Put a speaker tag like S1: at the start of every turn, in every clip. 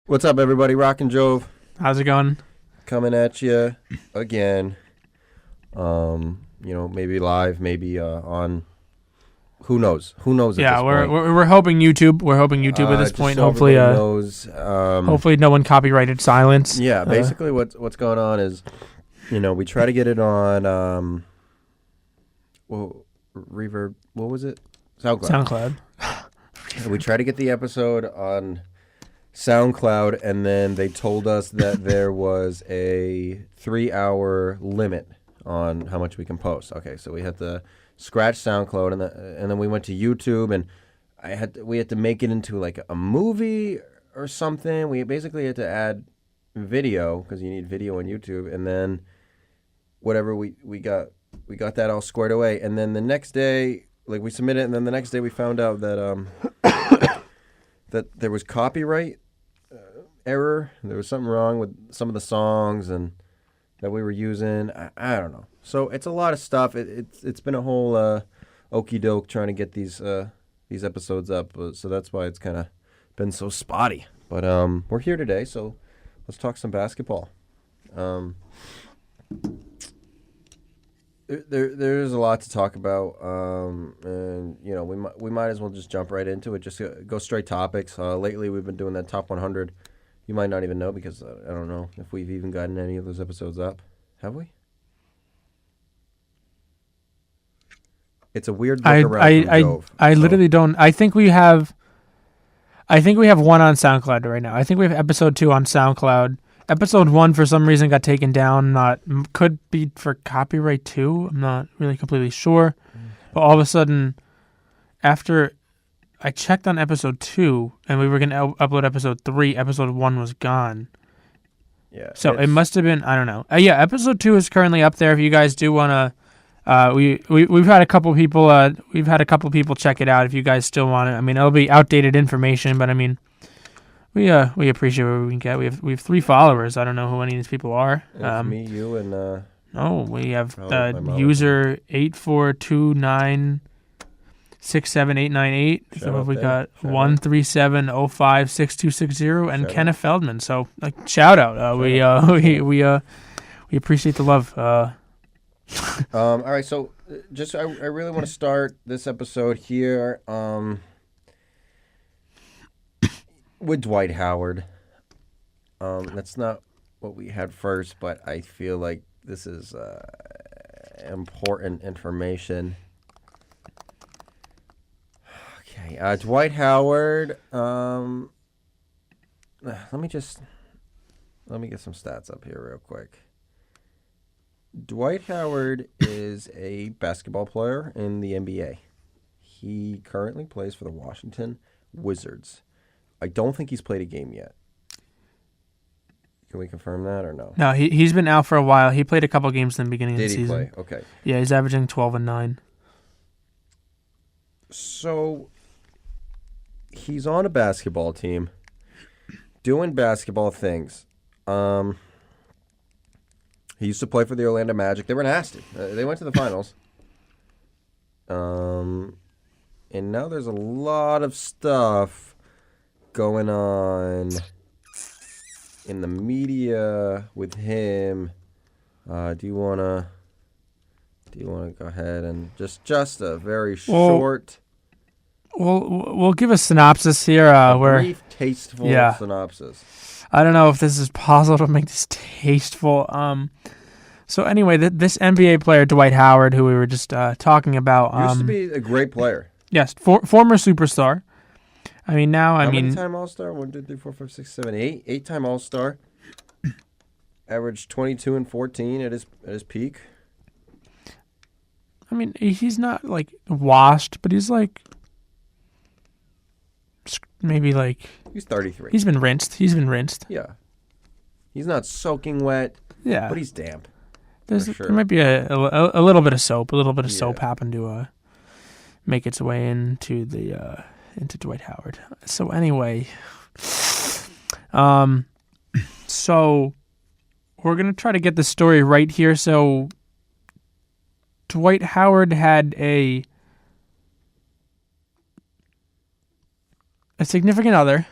S1: What's up, everybody? Rockin' Jouve
S2: How's it going?
S1: coming at you again. Maybe live, maybe on. Who knows? Who knows?
S2: Yeah,
S1: at this point?
S2: we're hoping YouTube. We're hoping YouTube at this
S1: Just
S2: point.
S1: so
S2: Hopefully,
S1: everybody knows.
S2: hopefully no one copyrighted silence.
S1: Yeah, basically, what's going on is, we try to get it on. Reverb. What was it?
S2: SoundCloud.
S1: We try to get the episode on SoundCloud, and then they told us that there was a 3-hour limit on how much we can post. Okay, so we had to scratch SoundCloud, and then we went to YouTube, and we had to make it into like a movie or something. We basically had to add video because you need video on YouTube, and then whatever we got that all squared away, and then the next day, like we submitted it, and then the next day we found out that that there was copyright error. There was something wrong with some of the songs and that we were using. I don't know. So it's a lot of stuff. It's been a whole okey doke trying to get these episodes up. So that's why it's kind of been so spotty. But we're here today, so let's talk some basketball. There's a lot to talk about, and we might as well just jump right into it. Just go straight topics. Lately, we've been doing that top 100. You might not even know because I don't know if we've even gotten any of those episodes up. Have we? It's a weird look around from Jouve.
S2: I literally don't. I think we have one on SoundCloud right now. I think we have episode 2 on SoundCloud. Episode 1 for some reason got taken down. Could be for copyright too. I'm not really completely sure. But all of a sudden, after I checked on episode 2 and we were going to upload episode 3, episode 1 was gone.
S1: Yeah.
S2: So it must have been, I don't know. Yeah, episode 2 is currently up there if you guys do want to. We've had a couple people check it out if you guys still want it. I mean, it'll be outdated information, but I mean, we appreciate what we can get. We have 3 followers. I don't know who any of these people are.
S1: It's me, you, and
S2: no, we have user 842967898. So we got 137056260 and Kenneth Feldman. So shout out. We appreciate the love.
S1: All right, so just I really want to start this episode here with Dwight Howard. That's not what we had first, but I feel like this is important information. Okay, Dwight Howard. Let me get some stats up here real quick. Dwight Howard is a basketball player in the NBA. He currently plays for the Washington Wizards. I don't think he's played a game yet. Can we confirm that or no?
S2: No, he's been out for a while. He played a couple games in the beginning of the season.
S1: Did he play? Okay.
S2: Yeah, he's averaging 12 and 9.
S1: So he's on a basketball team doing basketball things. He used to play for the Orlando Magic. They were nasty. They went to the finals. And now there's a lot of stuff going on in the media with him. Do you wanna go ahead and just a very short?
S2: We'll give a synopsis here.
S1: Brief, tasteful synopsis.
S2: I don't know if this is possible to make this tasteful. So anyway, this NBA player Dwight Howard, who we were just talking about,
S1: used to be a great player.
S2: Yes, former superstar. I mean, now
S1: How many time All-Star? 1, 2, 3, 4, 5, 6, 7, 8. 8-time All-Star. Averaged 22 and 14 at his peak.
S2: I mean, he's not like washed, but he's like maybe like
S1: he's 33.
S2: He's been rinsed.
S1: Yeah. He's not soaking wet.
S2: Yeah,
S1: but he's damp.
S2: There might be a little bit of soap. A little bit of soap happened to make its way into Dwight Howard. So anyway, so we're gonna try to get the story right here. So Dwight Howard had a significant other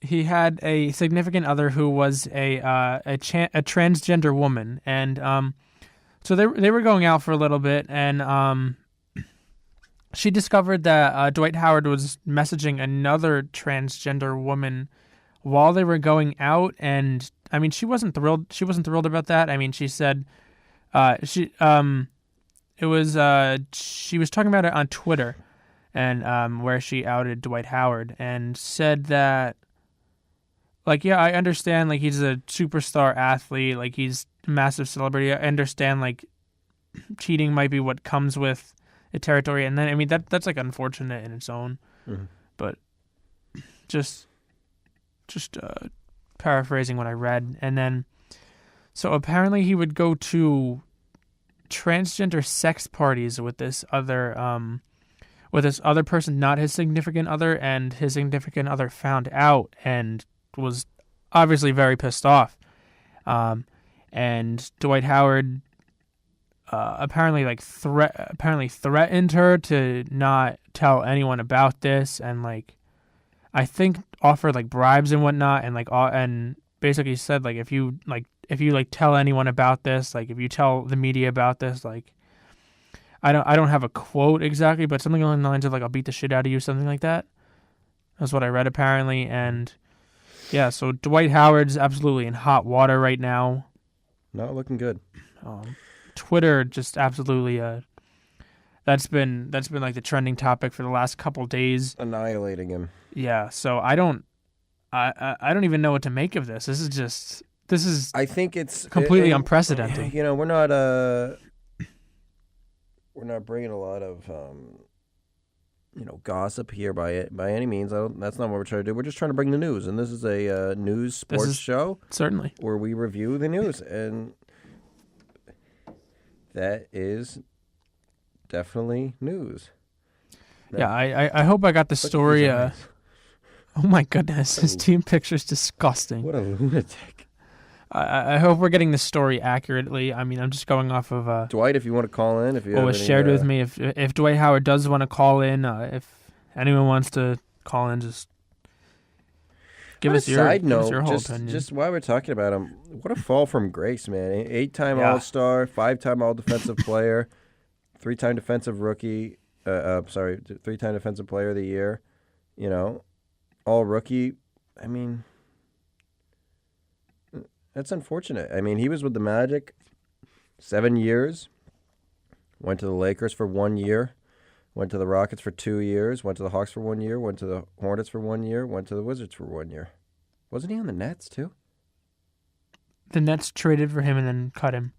S2: he had a significant other who was a transgender woman, and so they were going out for a little bit, and she discovered that Dwight Howard was messaging another transgender woman while they were going out, and I mean she wasn't thrilled. She wasn't thrilled about that. I mean she said she was talking about it on Twitter, and where she outed Dwight Howard and said that, like, yeah, I understand, like, he's a superstar athlete, like, he's a massive celebrity. I understand, like, cheating might be what comes with the territory, and then, I mean, that's like, unfortunate in its own, but just paraphrasing what I read, and then, so apparently he would go to transgender sex parties with this other person, not his significant other, and his significant other found out and was obviously very pissed off. And Dwight Howard apparently threatened her to not tell anyone about this, and like I think offered like bribes and whatnot, and like and basically said like if you tell anyone about this, like if you tell the media about this, like I don't have a quote exactly, but something along the lines of like I'll beat the shit out of you, something like that. That's what I read apparently, and yeah, so Dwight Howard's absolutely in hot water right now.
S1: Not looking good.
S2: Twitter just absolutely that's been like the trending topic for the last couple days.
S1: Annihilating him.
S2: Yeah, so I don't even know what to make of this. I think it's completely unprecedented.
S1: You know, we're not bringing a lot of gossip here by any means. That's not what we're trying to do. We're just trying to bring the news, and this is a news sports show,
S2: certainly,
S1: where we review the news, and that is definitely news.
S2: Yeah, I hope I got the story. Oh my goodness, his team picture's disgusting.
S1: What a lunatic.
S2: I hope we're getting the story accurately. I mean, I'm just going off of
S1: Dwight, if you want to call in, if you
S2: what was shared with me. If Dwight Howard does want to call in, if anyone wants to call in, just give us your whole opinion.
S1: Just while we're talking about him, what a fall from grace, man! 8-time All-Star, 5-time All-Defensive Player, 3-time Defensive Rookie. 3-time Defensive Player of the Year. You know, All Rookie. I mean, that's unfortunate. I mean, he was with the Magic 7 years, went to the Lakers for 1 year, went to the Rockets for 2 years, went to the Hawks for 1 year, went to the Hornets for 1 year, went to the Wizards for 1 year. Wasn't he on the Nets too?
S2: The Nets traded for him and then cut him.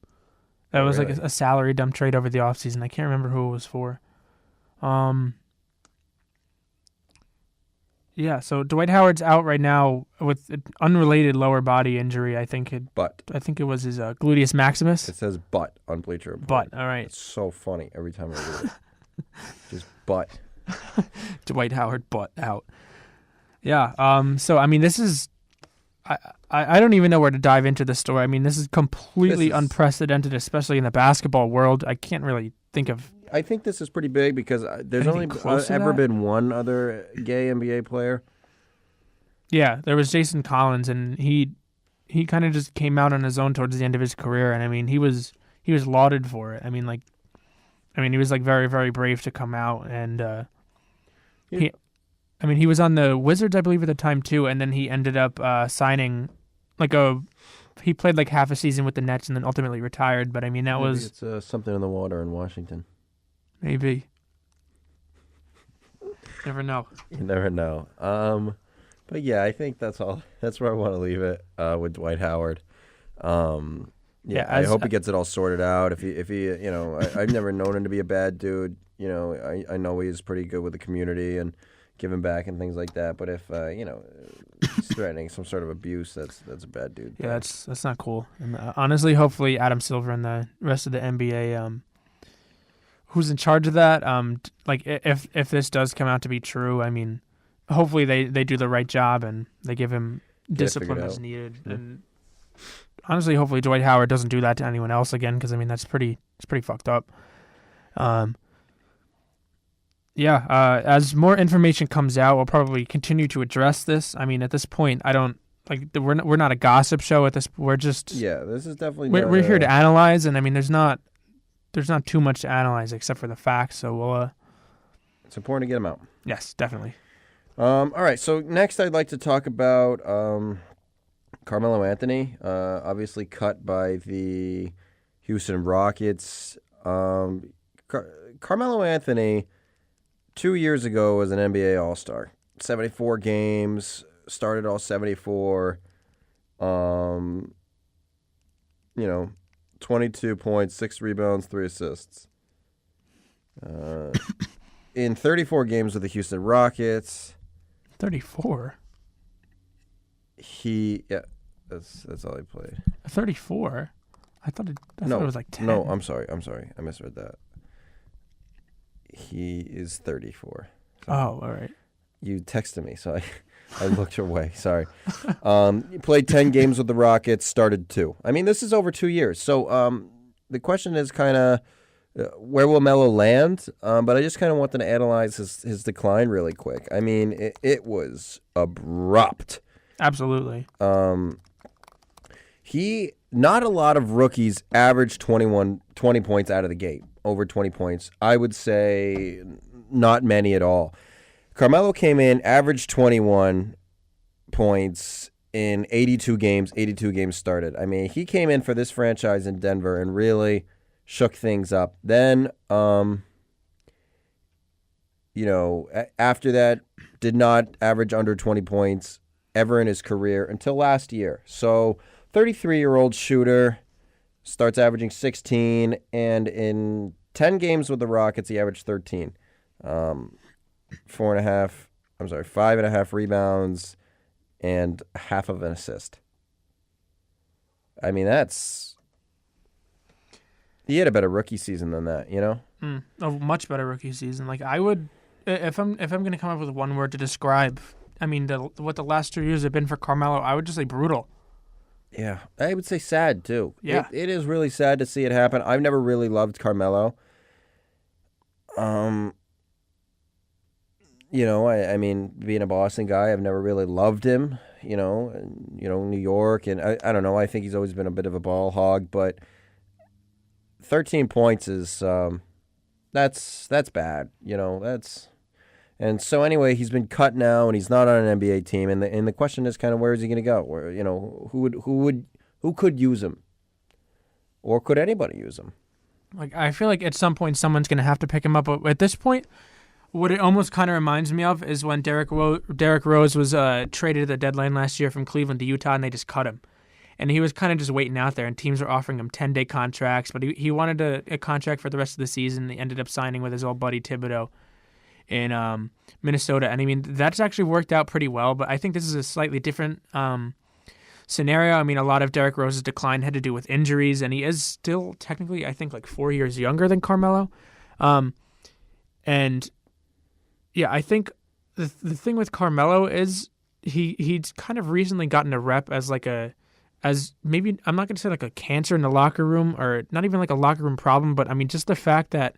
S2: That was really? Like a salary dump trade over the offseason. I can't remember who it was for. Yeah, so Dwight Howard's out right now with an unrelated lower body injury. I think it was his gluteus maximus.
S1: It says butt on Bleacher Report.
S2: Butt, all right.
S1: It's so funny every time I read it. Just butt.
S2: Dwight Howard butt out. Yeah. So I mean, this is. I don't even know where to dive into the story. I mean, this is completely unprecedented, especially in the basketball world. I can't really think of.
S1: I think this is pretty big because there's only ever been one other gay NBA player.
S2: Yeah, there was Jason Collins, and he kind of just came out on his own towards the end of his career, and I mean, he was lauded for it. I mean, he was like very, very brave to come out, and he was on the Wizards, I believe, at the time too, and then he ended up signing he played like half a season with the Nets and then ultimately retired. But I mean, maybe
S1: it's something in the water in Washington.
S2: Maybe. Never know.
S1: You never know. But yeah, I think that's all. That's where I want to leave it with Dwight Howard. I hope he gets it all sorted out. If he, I've never known him to be a bad dude. You know, I know he's pretty good with the community and giving back and things like that. But if he's threatening some sort of abuse, that's a bad dude.
S2: Yeah, that's not cool. And honestly, hopefully Adam Silver and the rest of the NBA, who's in charge of that, if this does come out to be true, I mean, hopefully they do the right job and they give him discipline as needed. Yeah. And honestly, hopefully Dwight Howard doesn't do that to anyone else again, because I mean it's pretty fucked up. Yeah, as more information comes out, we'll probably continue to address this. I mean, at this point, I don't like we're not a gossip show at this. We're just
S1: This is definitely
S2: we're here to analyze, and I mean, there's not too much to analyze except for the facts. So we'll.
S1: It's important to get them out.
S2: Yes, definitely.
S1: All right. So next, I'd like to talk about Carmelo Anthony. Obviously cut by the Houston Rockets. Carmelo Anthony 2 years ago was an NBA All-Star. 74 games, started all 74. 22 points, 6 rebounds, 3 assists. In 34 games with the Houston Rockets.
S2: 34?
S1: That's all he played.
S2: 34? I thought it was like 10.
S1: No, I'm sorry. I misread that. He is 34.
S2: So all right.
S1: You texted me, so I looked your way. Sorry. He played 10 games with the Rockets, started 2. I mean, this is over 2 years. So the question is kind of where will Melo land? But I just kind of wanted to analyze his decline really quick. I mean, it was abrupt.
S2: Absolutely.
S1: Not a lot of rookies average 20 points out of the gate, over 20 points. I would say not many at all. Carmelo came in, averaged 21 points in 82 games. 82 games started. I mean, he came in for this franchise in Denver and really shook things up. Then, after that, did not average under 20 points ever in his career until last year. So, 33-year-old shooter starts averaging 16, and in 10 games with the Rockets, he averaged 13. 5.5 rebounds and half of an assist. I mean, he had a better rookie season than that, you know?
S2: A much better rookie season. Like I would, if I'm going to come up with one word to describe, I mean, what the last 2 years have been for Carmelo, I would just say brutal.
S1: Yeah, I would say sad too.
S2: Yeah,
S1: it is really sad to see it happen. I've never really loved Carmelo. I mean, being a Boston guy, I've never really loved him. New York, and I don't know. I think he's always been a bit of a ball hog, but 13 points is that's bad. And so anyway, he's been cut now, and he's not on an NBA team. And the question is kind of where is he going to go? Where who could use him, or could anybody use him?
S2: Like I feel like at some point someone's going to have to pick him up. But at this point, what it almost kind of reminds me of is when Derrick Rose was traded at the deadline last year from Cleveland to Utah, and they just cut him. And he was kind of just waiting out there, and teams were offering him 10-day contracts, but he wanted a contract for the rest of the season. He ended up signing with his old buddy Thibodeau in Minnesota. And I mean, that's actually worked out pretty well, but I think this is a slightly different scenario. I mean, a lot of Derrick Rose's decline had to do with injuries, and he is still technically, I think, like 4 years younger than Carmelo. And yeah, I think the thing with Carmelo is he's kind of recently gotten a rep as maybe, I'm not going to say like a cancer in the locker room, or not even like a locker room problem, but I mean just the fact that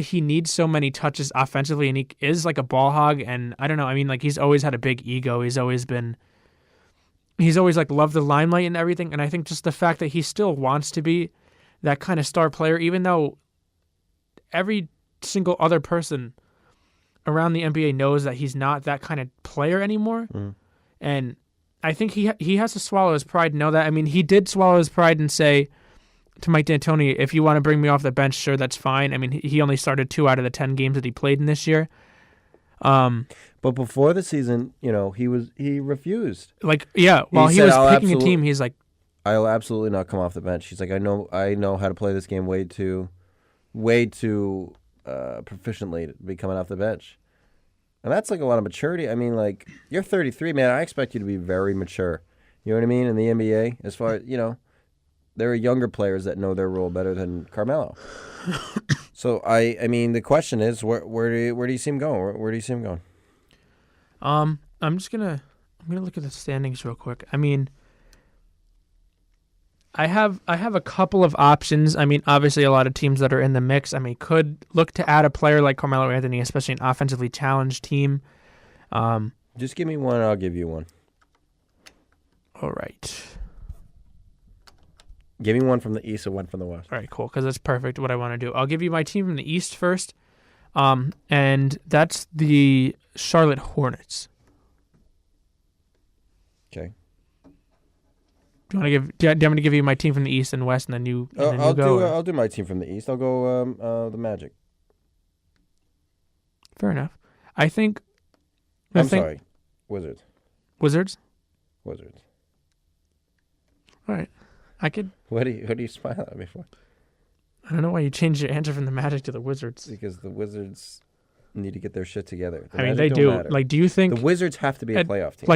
S2: he needs so many touches offensively, and he is like a ball hog, and I don't know, I mean, like he's always had a big ego. He's always like loved the limelight and everything, and I think just the fact that he still wants to be that kind of star player, even though every single other person around the NBA knows that he's not that kind of player anymore. And I think he has to swallow his pride and know that. I mean, he did swallow his pride and say to Mike D'Antoni, if you want to bring me off the bench, sure, that's fine. I mean, he only started 2 out of the 10 games that he played in this year.
S1: But before the season, he refused.
S2: Like, yeah, while he was picking a team, he's like,
S1: I'll absolutely not come off the bench. He's like, I know how to play this game way too proficiently to be coming off the bench. And that's like a lot of maturity. I mean, like, you're 33, man. I expect you to be very mature. You know what I mean? In the NBA, as far as, there are younger players that know their role better than Carmelo. So, I mean, the question is, where do you see him going? Where do you see him going?
S2: I'm gonna look at the standings real quick. I mean, I have a couple of options. I mean, obviously, a lot of teams that are in the mix. I mean, could look to add a player like Carmelo Anthony, especially an offensively challenged team.
S1: Just give me one, I'll give you one.
S2: All right.
S1: Give me one from the East and one from the West.
S2: All right, cool, because that's perfect what I want to do. I'll give you my team from the East first, and that's the Charlotte Hornets.
S1: Okay.
S2: Do you want to give me to give you my team from the East and West, and then you?
S1: I'll do my team from the East. I'll go the Magic.
S2: Fair enough. I think.
S1: Sorry, Wizards.
S2: Wizards.
S1: Wizards.
S2: All right, I could.
S1: What do you smile at me for?
S2: I don't know why you changed your answer from the Magic to the Wizards.
S1: Because the Wizards need to get their shit together.
S2: I mean, they do.
S1: Matter.
S2: Like, do you think
S1: the Wizards have to be a playoff team?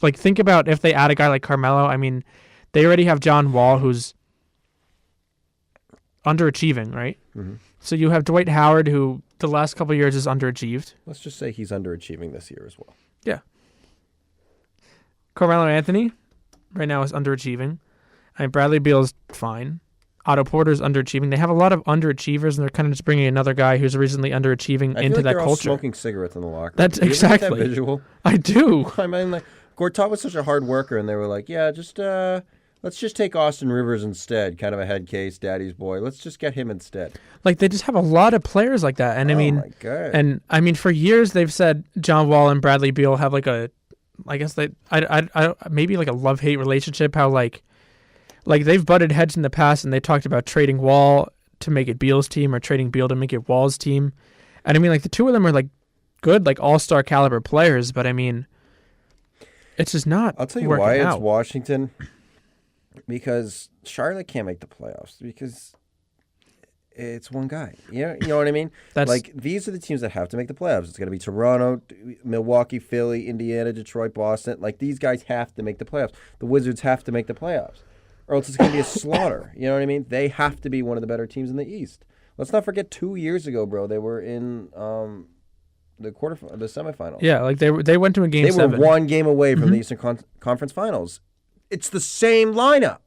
S2: Like, think about if they add a guy like Carmelo. I mean, they already have John Wall, who's underachieving, right?
S1: Mm-hmm.
S2: So you have Dwight Howard, who the last couple of years is underachieved.
S1: Let's just say he's underachieving this year as well.
S2: Yeah. Carmelo Anthony, right now, is underachieving. I mean, Bradley Beal's fine. Otto Porter's underachieving. They have a lot of underachievers, and they're kind of just bringing another guy who's recently underachieving into that
S1: they're all
S2: culture.
S1: Smoking cigarettes in the locker room.
S2: That's
S1: Do you ever get
S2: exactly
S1: that visual.
S2: I do.
S1: I mean, like Gortat was such a hard worker, and they were like, "Yeah, just let's just take Austin Rivers instead." Kind of a head case, daddy's boy. Let's just get him instead.
S2: Like, they just have a lot of players like that, and I mean,
S1: my God.
S2: And I mean, for years they've said John Wall and Bradley Beal have like a, I guess they, I maybe like a love-hate relationship. How like they've butted heads in the past, and they talked about trading Wall to make it Beal's team or trading Beal to make it Wall's team. And I mean, like, the two of them are like good, like all-star caliber players, but I mean, it's just not.
S1: I'll tell you
S2: working
S1: why
S2: out.
S1: it's Washington. Because Charlotte can't make the playoffs because it's one guy. You know what I mean? Like, these are the teams that have to make the playoffs. It's going to be Toronto, Milwaukee, Philly, Indiana, Detroit, Boston. Like, these guys have to make the playoffs. The Wizards have to make the playoffs, or else it's going to be a slaughter. You know what I mean? They have to be one of the better teams in the East. Let's not forget 2 years ago, bro, they were in the semifinals.
S2: Yeah, like they went to a game.
S1: They
S2: 7.
S1: were one game away from the Eastern Conference Finals. It's the same lineup.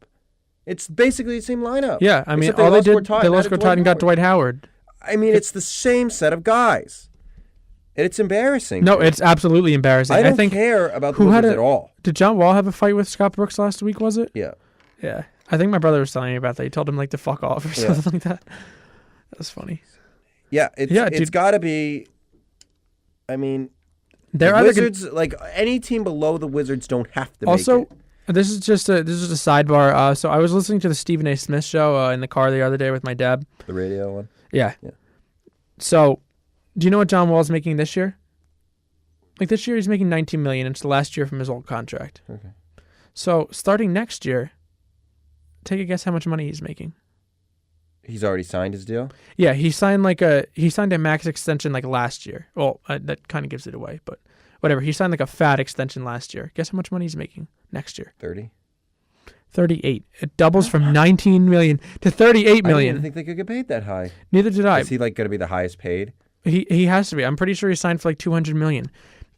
S1: It's basically the same lineup.
S2: Yeah, I mean,
S1: Except
S2: all they did,
S1: Gortat,
S2: they lost Gortat and got Dwight Howard.
S1: I mean, it's the same set of guys. And it's embarrassing.
S2: No, it's absolutely embarrassing.
S1: I don't
S2: think
S1: care about the Wizards at all.
S2: Did John Wall have a fight with Scott Brooks last week, was it?
S1: Yeah.
S2: Yeah. I think my brother was telling me about that. He told him, like, to fuck off or something like that. That was funny.
S1: Yeah, it's got to be... I mean, the Wizards, like, any team below the Wizards don't have to make it.
S2: This is just a sidebar. So I was listening to the Stephen A. Smith show in the car the other day with my dad.
S1: The radio one?
S2: Yeah. So, do you know what John Wall's making this year? Like, this year he's making $19 million. It's the last year from his old contract.
S1: Okay.
S2: So, starting next year, take a guess how much money he's making.
S1: He's already signed his deal?
S2: Yeah, he signed a max extension like last year. Well, that kind of gives it away, but whatever. He signed like a fat extension last year. Guess how much money he's making next year?
S1: 30.
S2: 38. It doubles from 19 million to 38 million.
S1: I didn't think they could get paid that high.
S2: Neither did I.
S1: Is he like going to be the highest paid?
S2: He has to be. I'm pretty sure he signed for like 200 million.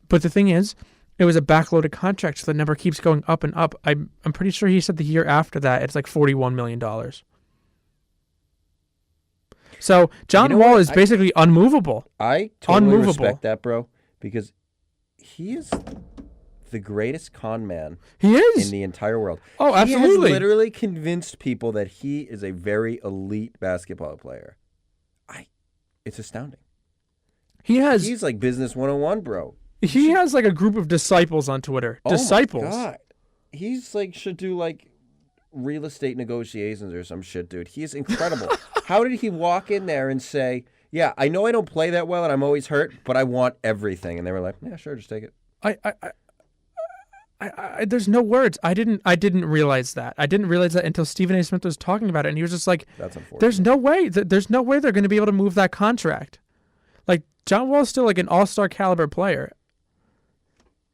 S2: But the thing is, it was a backloaded contract, so the number keeps going up and up. I'm pretty sure he said the year after that it's like $41 million. So John Wall is basically unmovable.
S1: I totally respect that, bro, because he is the greatest con man
S2: he is
S1: in the entire world.
S2: Oh, absolutely.
S1: He has literally convinced people that he is a very elite basketball player. It's astounding. He's like business 101, bro.
S2: He has like a group of disciples on Twitter. Disciples.
S1: My God. He's like should do like real estate negotiations or some shit, dude. He's incredible. How did he walk in there and say, "Yeah, I know I don't play that well and I'm always hurt, but I want everything"? And they were like, "Yeah, sure, just take it."
S2: I there's no words. I didn't realize that. I didn't realize that until Stephen A. Smith was talking about it, and he was just like,
S1: "That's unfortunate.
S2: There's no way they're going to be able to move that contract." Like, John Wall's still like an all-star caliber player.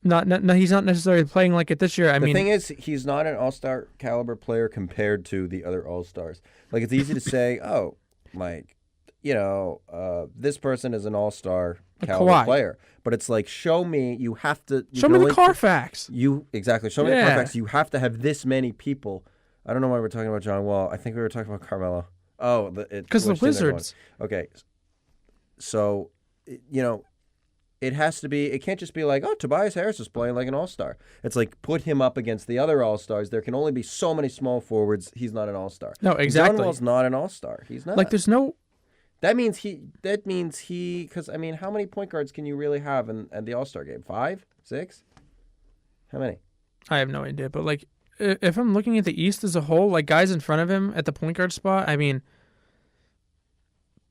S2: No, he's not necessarily playing like it this year. I mean,
S1: the thing is, he's not an all-star caliber player compared to the other all-stars. Like, it's easy to say, "Oh, like, this person is an all-star caliber player," but it's like, show me. You have to
S2: show me the Carfax.
S1: Exactly. Show me the Carfax. You have to have this many people I don't know why we're talking about John Wall. I think we were talking about Carmelo. Oh,
S2: because the Wizards.
S1: Okay, so it has to be. It can't just be like, oh, Tobias Harris is playing like an all-star. It's like put him up against the other all-stars. There can only be so many small forwards. He's not an all-star.
S2: No, exactly.
S1: John Wall's not an all-star. He's not.
S2: Like there's no.
S1: That means he. Because I mean, how many point guards can you really have in the all-star game? 5, 6? How many?
S2: I have no idea, but like, if I'm looking at the East as a whole, like guys in front of him at the point guard spot, I mean,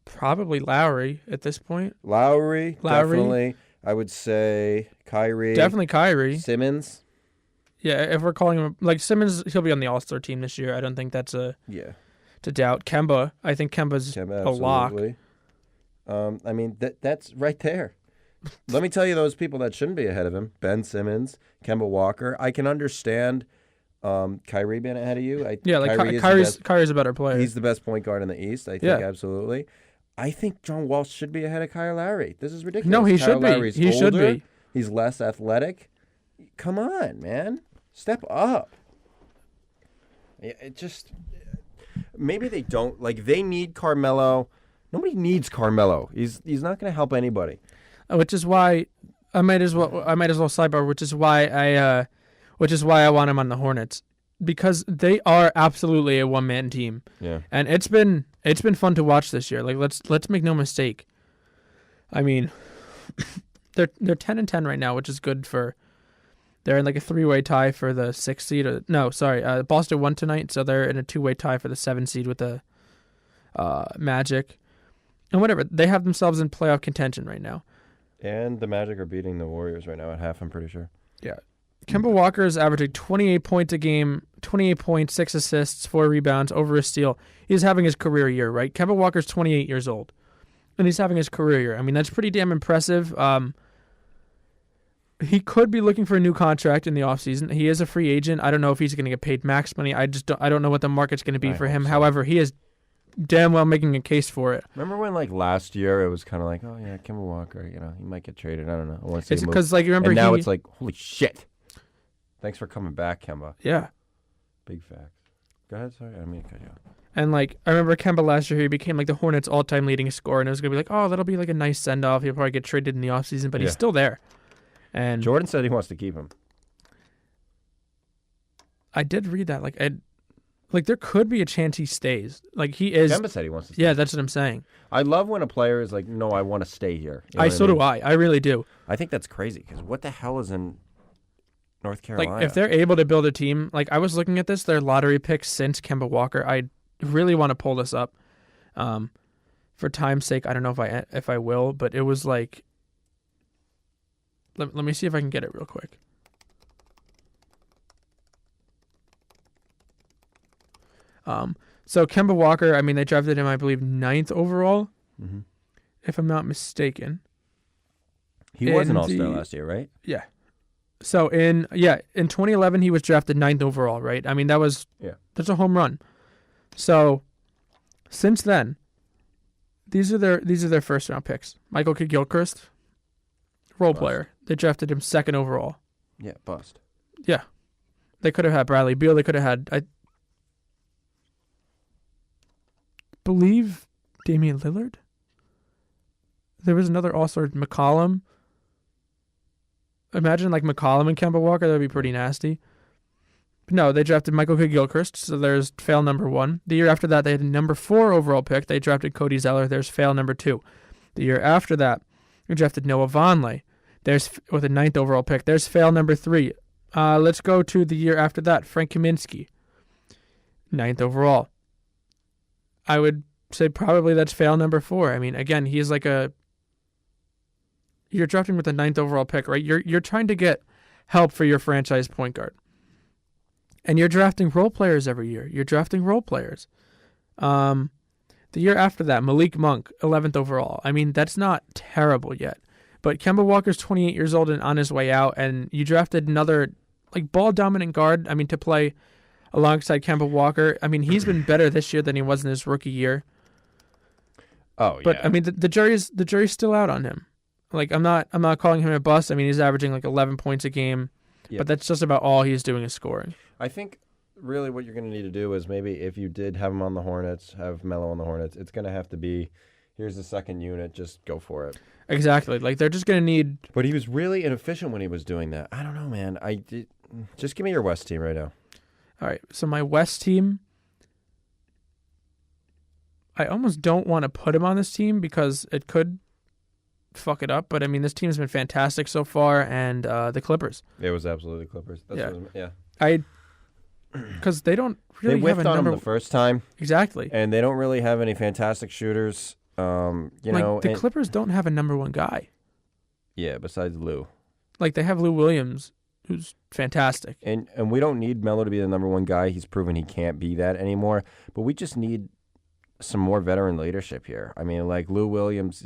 S2: probably Lowry at this point.
S1: Lowry. Definitely. I would say Kyrie.
S2: Definitely Kyrie.
S1: Simmons.
S2: Yeah, if we're calling him like Simmons, he'll be on the All-Star team this year. I don't think that's to doubt. Kemba, I think Kemba's a lock.
S1: I mean that's right there. Let me tell you those people that shouldn't be ahead of him: Ben Simmons, Kemba Walker. I can understand Kyrie being ahead of you.
S2: Kyrie's a better player.
S1: He's the best point guard in the East. I think absolutely. I think John Wall should be ahead of Kyle Lowry. This is ridiculous.
S2: No, he
S1: Kyle
S2: should be.
S1: Lowry's
S2: He
S1: older.
S2: should be.
S1: He's less athletic. Come on, man. Step up. It just maybe they don't like. They need Carmelo. Nobody needs Carmelo. He's not going to help anybody.
S2: Which is why I might as well sidebar. Which is why I want him on the Hornets, because they are absolutely a one-man team.
S1: Yeah,
S2: and it's been fun to watch this year. Like let's make no mistake. I mean, they're 10-10 right now, which is good for. They're in like a 3-way tie for the 6th seed. Boston won tonight, so they're in a 2-way tie for the 7th seed with the Magic, and whatever. They have themselves in playoff contention right now.
S1: And the Magic are beating the Warriors right now at half, I'm pretty sure.
S2: Yeah. Kemba Walker is averaging 28 points a game, 28 points, 6 assists, 4 rebounds, over a steal. He's having his career year, right? Kemba Walker's 28 years old, and he's having his career year. I mean, that's pretty damn impressive. He could be looking for a new contract in the offseason. He is a free agent. I don't know if he's going to get paid max money. I don't know what the market's going to be for him. So. However, he is damn well making a case for it.
S1: Remember when, like, last year it was kind of like, oh, yeah, Kemba Walker, he might get traded. I don't know. I want to see him
S2: because, like, you remember
S1: and now it's like, holy shit. Thanks for coming back, Kemba.
S2: Yeah.
S1: Big facts. Go ahead, sorry. I didn't mean to cut you off.
S2: And, like, I remember Kemba last year, he became, like, the Hornets' all-time leading scorer, and it was going to be like, oh, that'll be, like, a nice send-off. He'll probably get traded in the offseason, but he's still there. And
S1: Jordan said he wants to keep him.
S2: I did read that. Like there could be a chance he stays. Like he is.
S1: Kemba said he wants to stay.
S2: Yeah, that's what I'm saying.
S1: I love when a player is like, no, I want to stay here.
S2: Do I. I really do.
S1: I think that's crazy because what the hell is in North Carolina?
S2: Like if they're able to build a team, like I was looking at this, their lottery picks since Kemba Walker. I really want to pull this up. For time's sake, I don't know if I will, but it was like. Let me see if I can get it real quick. So Kemba Walker, I mean, they drafted him, I believe, 9th overall, if I'm not mistaken.
S1: He was an All-Star last year, right?
S2: Yeah. So in 2011 he was drafted 9th overall, right? I mean, that's a home run. So since then, these are their first round picks. Michael Kidd-Gilchrist, role player. They drafted him 2nd overall.
S1: Yeah, bust.
S2: Yeah. They could have had Bradley Beal. They could have had, I believe, Damian Lillard. There was another All-Star, McCollum. Imagine like McCollum and Kemba Walker. That would be pretty nasty. But no, they drafted Michael Kidd-Gilchrist, so there's fail number 1. The year after that, they had a number 4 overall pick. They drafted Cody Zeller. There's fail number 2. The year after that, they drafted Noah Vonleh. There's with a 9th overall pick. There's fail number 3. Let's go to the year after that. Frank Kaminsky, 9th overall. I would say probably that's fail number 4. I mean, again, he's like you're drafting with a 9th overall pick, right? You're trying to get help for your franchise point guard. And you're drafting role players every year. You're drafting role players. The year after that, Malik Monk, 11th overall. I mean, that's not terrible yet. But Kemba Walker's 28 years old and on his way out, and you drafted another like ball-dominant guard, I mean, to play alongside Kemba Walker. I mean, he's been better this year than he was in his rookie year.
S1: Oh,
S2: but,
S1: yeah.
S2: I mean, the jury's still out on him. Like, I'm not calling him a bust. I mean, he's averaging like 11 points a game, but that's just about all he's doing is scoring.
S1: I think really what you're going to need to do is maybe if you did have him on the Hornets, have Melo on the Hornets, it's going to have to be, here's the second unit, just go for it.
S2: Exactly. Like, they're just going to need...
S1: But he was really inefficient when he was doing that. I don't know, man. Just give me your West team right now.
S2: All right, so my West team, I almost don't want to put him on this team because it could fuck it up. But, I mean, this team's been fantastic so far, and the Clippers.
S1: It was absolutely Clippers.
S2: Yeah. Because they don't really
S1: they
S2: have a
S1: whiffed on
S2: number...
S1: him the first time.
S2: Exactly.
S1: And they don't really have any fantastic shooters.
S2: The Clippers don't have a number one guy.
S1: Yeah, besides Lou.
S2: Like, they have Lou Williams, who's fantastic.
S1: And we don't need Melo to be the number one guy. He's proven he can't be that anymore. But we just need some more veteran leadership here. I mean, like Lou Williams,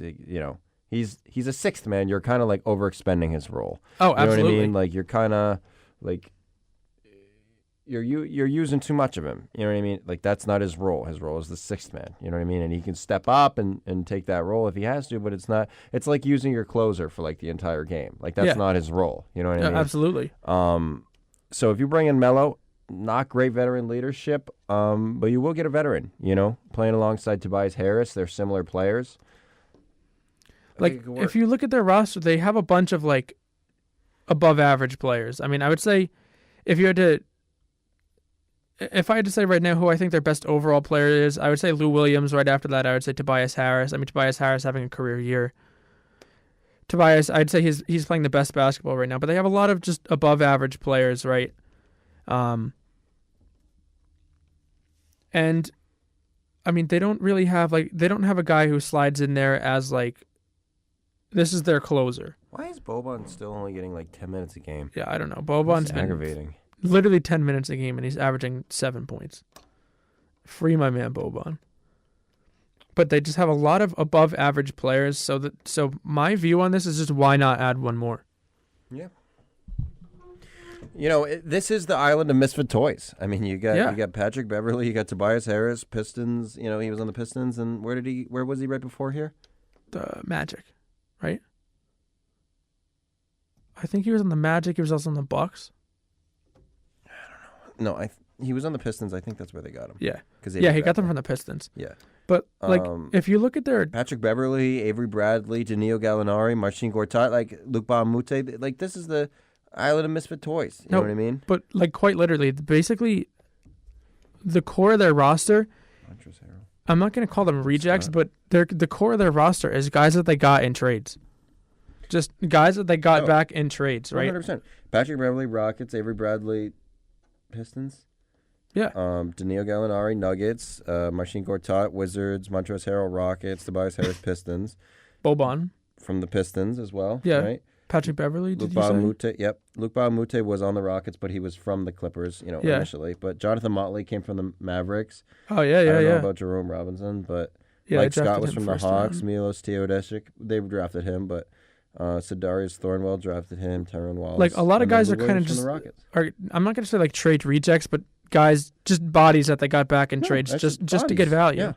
S1: he's a sixth man. You're kind of like overexpending his role.
S2: Oh,
S1: you know
S2: absolutely.
S1: what I mean? Like you're kind of like you're using too much of him. You know what I mean? Like that's not his role. His role is the sixth man. You know what I mean? And he can step up and take that role if he has to. But it's not. It's like using your closer for like the entire game. Like that's not his role. You know what I mean?
S2: Absolutely.
S1: So if you bring in Melo, not great veteran leadership, but you will get a veteran, playing alongside Tobias Harris. They're similar players.
S2: Like, if you look at their roster, they have a bunch of, like, above-average players. I mean, I would say if I had to say right now who I think their best overall player is, I would say Lou Williams. Right after that, I would say Tobias Harris. I mean, Tobias Harris having a career year. Tobias, I'd say he's playing the best basketball right now, but they have a lot of just above-average players, right? And I mean, they don't really have they don't have a guy who slides in there as like this is their closer.
S1: Why is Boban still only getting like 10 minutes a game?
S2: Yeah, I don't know. Boban's been
S1: aggravating.
S2: Literally 10 minutes a game, and he's averaging 7 points. Free my man Boban. But they just have a lot of above average players. So my view on this is just why not add one more?
S1: Yeah. This is the island of misfit toys. I mean, you got Patrick Beverley, you got Tobias Harris, Pistons. He was on the Pistons, and where was he right before here?
S2: The Magic, right? I think he was on the Magic. He was also on the Bucks.
S1: I don't know. No, he was on the Pistons. I think that's where they got him.
S2: Yeah, he got them from the Pistons.
S1: Yeah,
S2: but if you look at their
S1: Patrick Beverley, Avery Bradley, Danilo Gallinari, Marcin Gortat, like Luc Mbah-a-Moute, like this is the island of misfit toys. You know what I mean?
S2: But like quite literally, basically, the core of their roster. I'm not going to call them rejects, but the core of their roster is guys that they got in trades. Just guys that they got back in trades, right?
S1: 100%. Patrick Beverley, Rockets, Avery Bradley, Pistons.
S2: Yeah.
S1: Danilo Gallinari, Nuggets, Marcin Gortat, Wizards, Montrezl Harrell, Rockets, Tobias Harris, Pistons.
S2: Boban.
S1: From the Pistons as well.
S2: Yeah.
S1: Right?
S2: Patrick Beverley,
S1: Luc Mbah-a-Moute, yep. Luc Mbah-a-Moute was on the Rockets, but he was from the Clippers, initially. But Jonathan Motley came from the Mavericks.
S2: Oh, yeah.
S1: I don't know about Jerome Robinson, but Mike Scott was from the Hawks.
S2: Round.
S1: Milos Teodosic, they drafted him, but Sadarius Thornwell drafted him, Tyrone Wallace.
S2: Like, a lot of guys are kind of just... I'm not going to say, like, trade rejects, but guys, just bodies that they got back in trades just to get value.
S1: Yeah.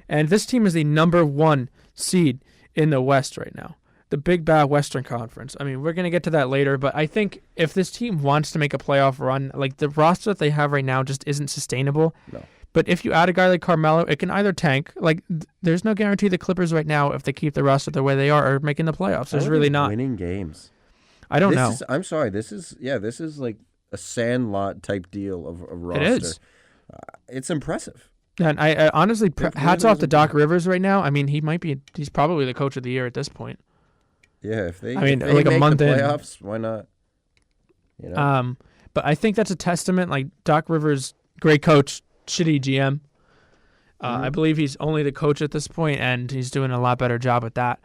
S2: And this team is the number 1 seed in the West right now. The Big Bad Western Conference. I mean, we're going to get to that later, but I think if this team wants to make a playoff run, like the roster that they have right now just isn't sustainable.
S1: No.
S2: But if you add a guy like Carmelo, it can either tank. Like, there's no guarantee the Clippers right now, if they keep the roster the way they are making the playoffs. There's really not.
S1: Winning games.
S2: I don't know.
S1: I'm sorry. This is like a Sandlot type deal of a roster.
S2: It is.
S1: It's impressive.
S2: And I honestly, hats off to Doc Rivers right now. I mean, he's probably the coach of the year at this point.
S1: Yeah, if they
S2: like
S1: make
S2: a month
S1: the
S2: in,
S1: playoffs, why not?
S2: But I think that's a testament. Like Doc Rivers, great coach, shitty GM. I believe he's only the coach at this point, and he's doing a lot better job at that.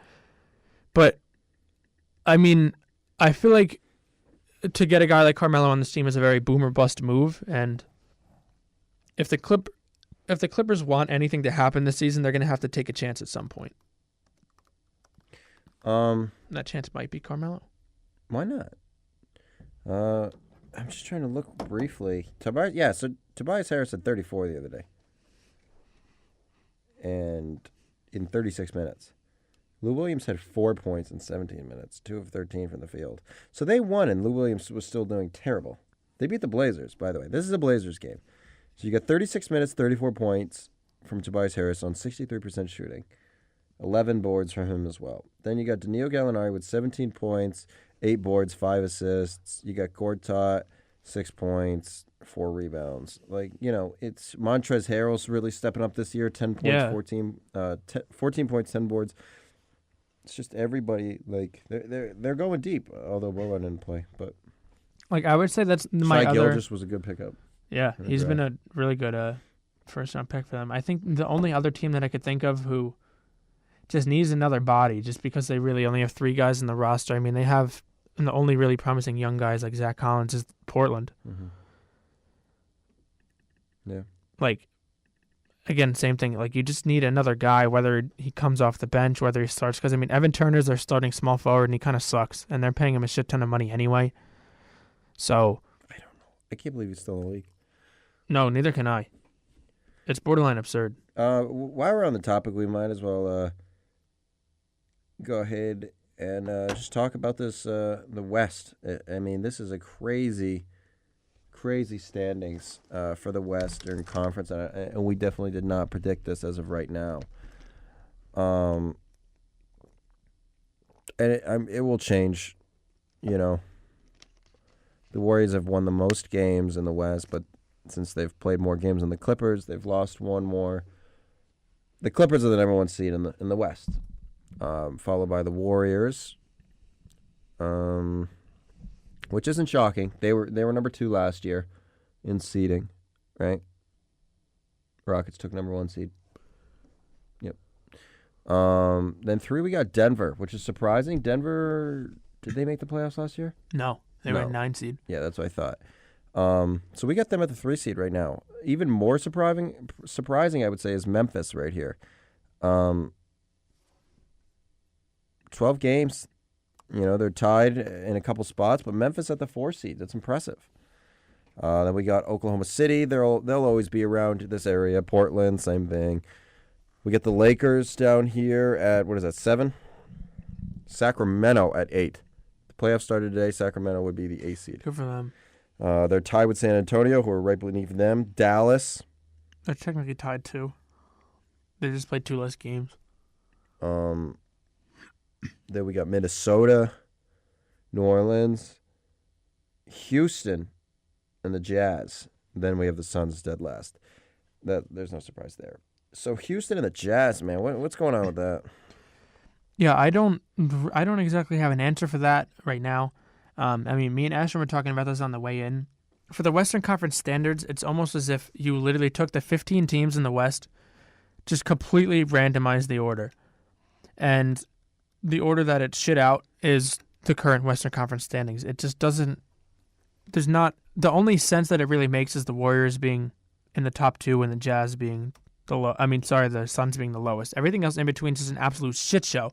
S2: But I mean, I feel like to get a guy like Carmelo on this team is a very boom or bust move, and if the Clippers want anything to happen this season, they're going to have to take a chance at some point. That chance might be Carmelo.
S1: Why not? I'm just trying to look briefly. Tobias Harris had 34 the other day. And in 36 minutes. Lou Williams had 4 points in 17 minutes, 2 of 13 from the field. So they won, and Lou Williams was still doing terrible. They beat the Blazers, by the way. This is a Blazers game. So you got 36 minutes, 34 points from Tobias Harris on 63% shooting. 11 boards from him as well. Then you got Danilo Gallinari with 17 points, 8 boards, 5 assists. You got Gortat, 6 points, 4 rebounds. Like, it's Montrezl Harrell's really stepping up this year. 10 points, 14 points, 10 boards. It's just everybody, like, they're going deep, although Boban didn't play. But
S2: like, I would say that's my
S1: Shai
S2: other...
S1: Gilgeous was a good pickup.
S2: Yeah, he's been a really good first-round pick for them. I think the only other team that I could think of who just needs another body, just because they really only have 3 guys in the roster. I mean, they have, and the only really promising young guys like Zach Collins is Portland.
S1: Mm-hmm. Yeah.
S2: Like, again, same thing. Like, you just need another guy, whether he comes off the bench, whether he starts. Because, I mean, Evan Turner's their starting small forward, and he kind of sucks. And they're paying him a shit ton of money anyway. So...
S1: I don't know. I can't believe he's still in the league.
S2: No, neither can I. It's borderline absurd.
S1: While we're on the topic, we might as well go ahead and just talk about this, the West. I mean, this is a crazy standings for the Western Conference, and we definitely did not predict this as of right now. And it will change, The Warriors have won the most games in the West, but since they've played more games than the Clippers, they've lost one more. The Clippers are the number 1 seed in the West, followed by the Warriors, which isn't shocking. They were number 2 last year in seeding, right? Rockets took number 1 seed. Yep. Then 3 we got Denver, which is surprising. Denver, did they make the playoffs last year?
S2: No, they were a 9 seed.
S1: Yeah, that's what I thought. So we got them at the 3 seed right now. Even more surprising, I would say, is Memphis right here. 12 games. They're tied in a couple spots, but Memphis at the 4 seed. That's impressive. Then we got Oklahoma City. They'll always be around this area. Portland, same thing. We get the Lakers down here at, 7? Sacramento at 8. The playoffs started today. Sacramento would be the 8th seed.
S2: Good for them.
S1: They're tied with San Antonio, who are right beneath them. Dallas.
S2: They're technically tied too. They just played 2 less games.
S1: Then we got Minnesota, New Orleans, Houston, and the Jazz. Then we have the Suns dead last. There's no surprise there. So Houston and the Jazz, man, what's going on with that?
S2: Yeah, I don't exactly have an answer for that right now. I mean, me and Ashton were talking about this on the way in. For the Western Conference standards, it's almost as if you literally took the 15 teams in the West, just completely randomized the order. And the order that it shit out is the current Western Conference standings. It just doesn't... There's not... The only sense that it really makes is the Warriors being in the top 2 and the Jazz being the Suns being the lowest. Everything else in between is just an absolute shit show.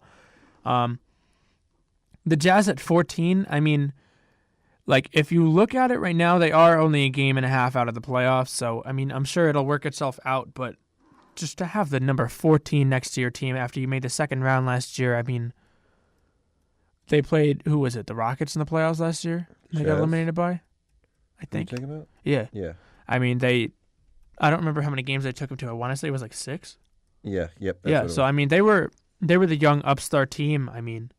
S2: The Jazz at 14, I mean, like, if you look at it right now, they are only a game and a half out of the playoffs. So, I mean, I'm sure it'll work itself out. But just to have the number 14 next to your team after you made the second round last year, I mean, they played, who was it, the Rockets in the playoffs last year? They got eliminated by? I think.
S1: What are you talking about?
S2: Yeah.
S1: Yeah.
S2: I mean, I don't remember how many games they took them to. I want to say it was like 6.
S1: Yeah, yep.
S2: Yeah, so, I mean, they were the young upstart team, I mean.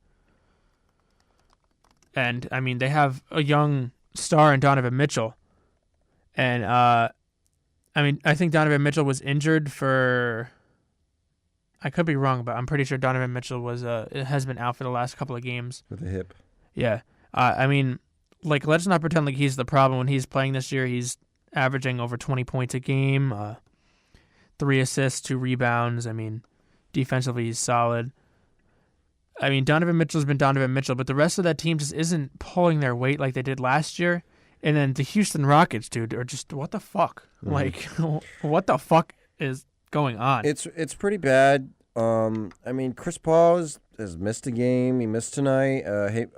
S2: And, I mean, they have a young star in Donovan Mitchell. And, I mean, I think Donovan Mitchell was injured for... I could be wrong, but I'm pretty sure Donovan Mitchell has been out for the last couple of games.
S1: With a hip.
S2: Yeah. I mean, like, let's not pretend like he's the problem. When he's playing this year, he's averaging over 20 points a game, 3 assists, 2 rebounds. I mean, defensively, he's solid. I mean, Donovan Mitchell's been Donovan Mitchell, but the rest of that team just isn't pulling their weight like they did last year. And then the Houston Rockets, dude, are just, what the fuck? Mm-hmm. Like, what the fuck is going on?
S1: It's pretty bad. I mean, Chris Paul has missed a game. He missed tonight.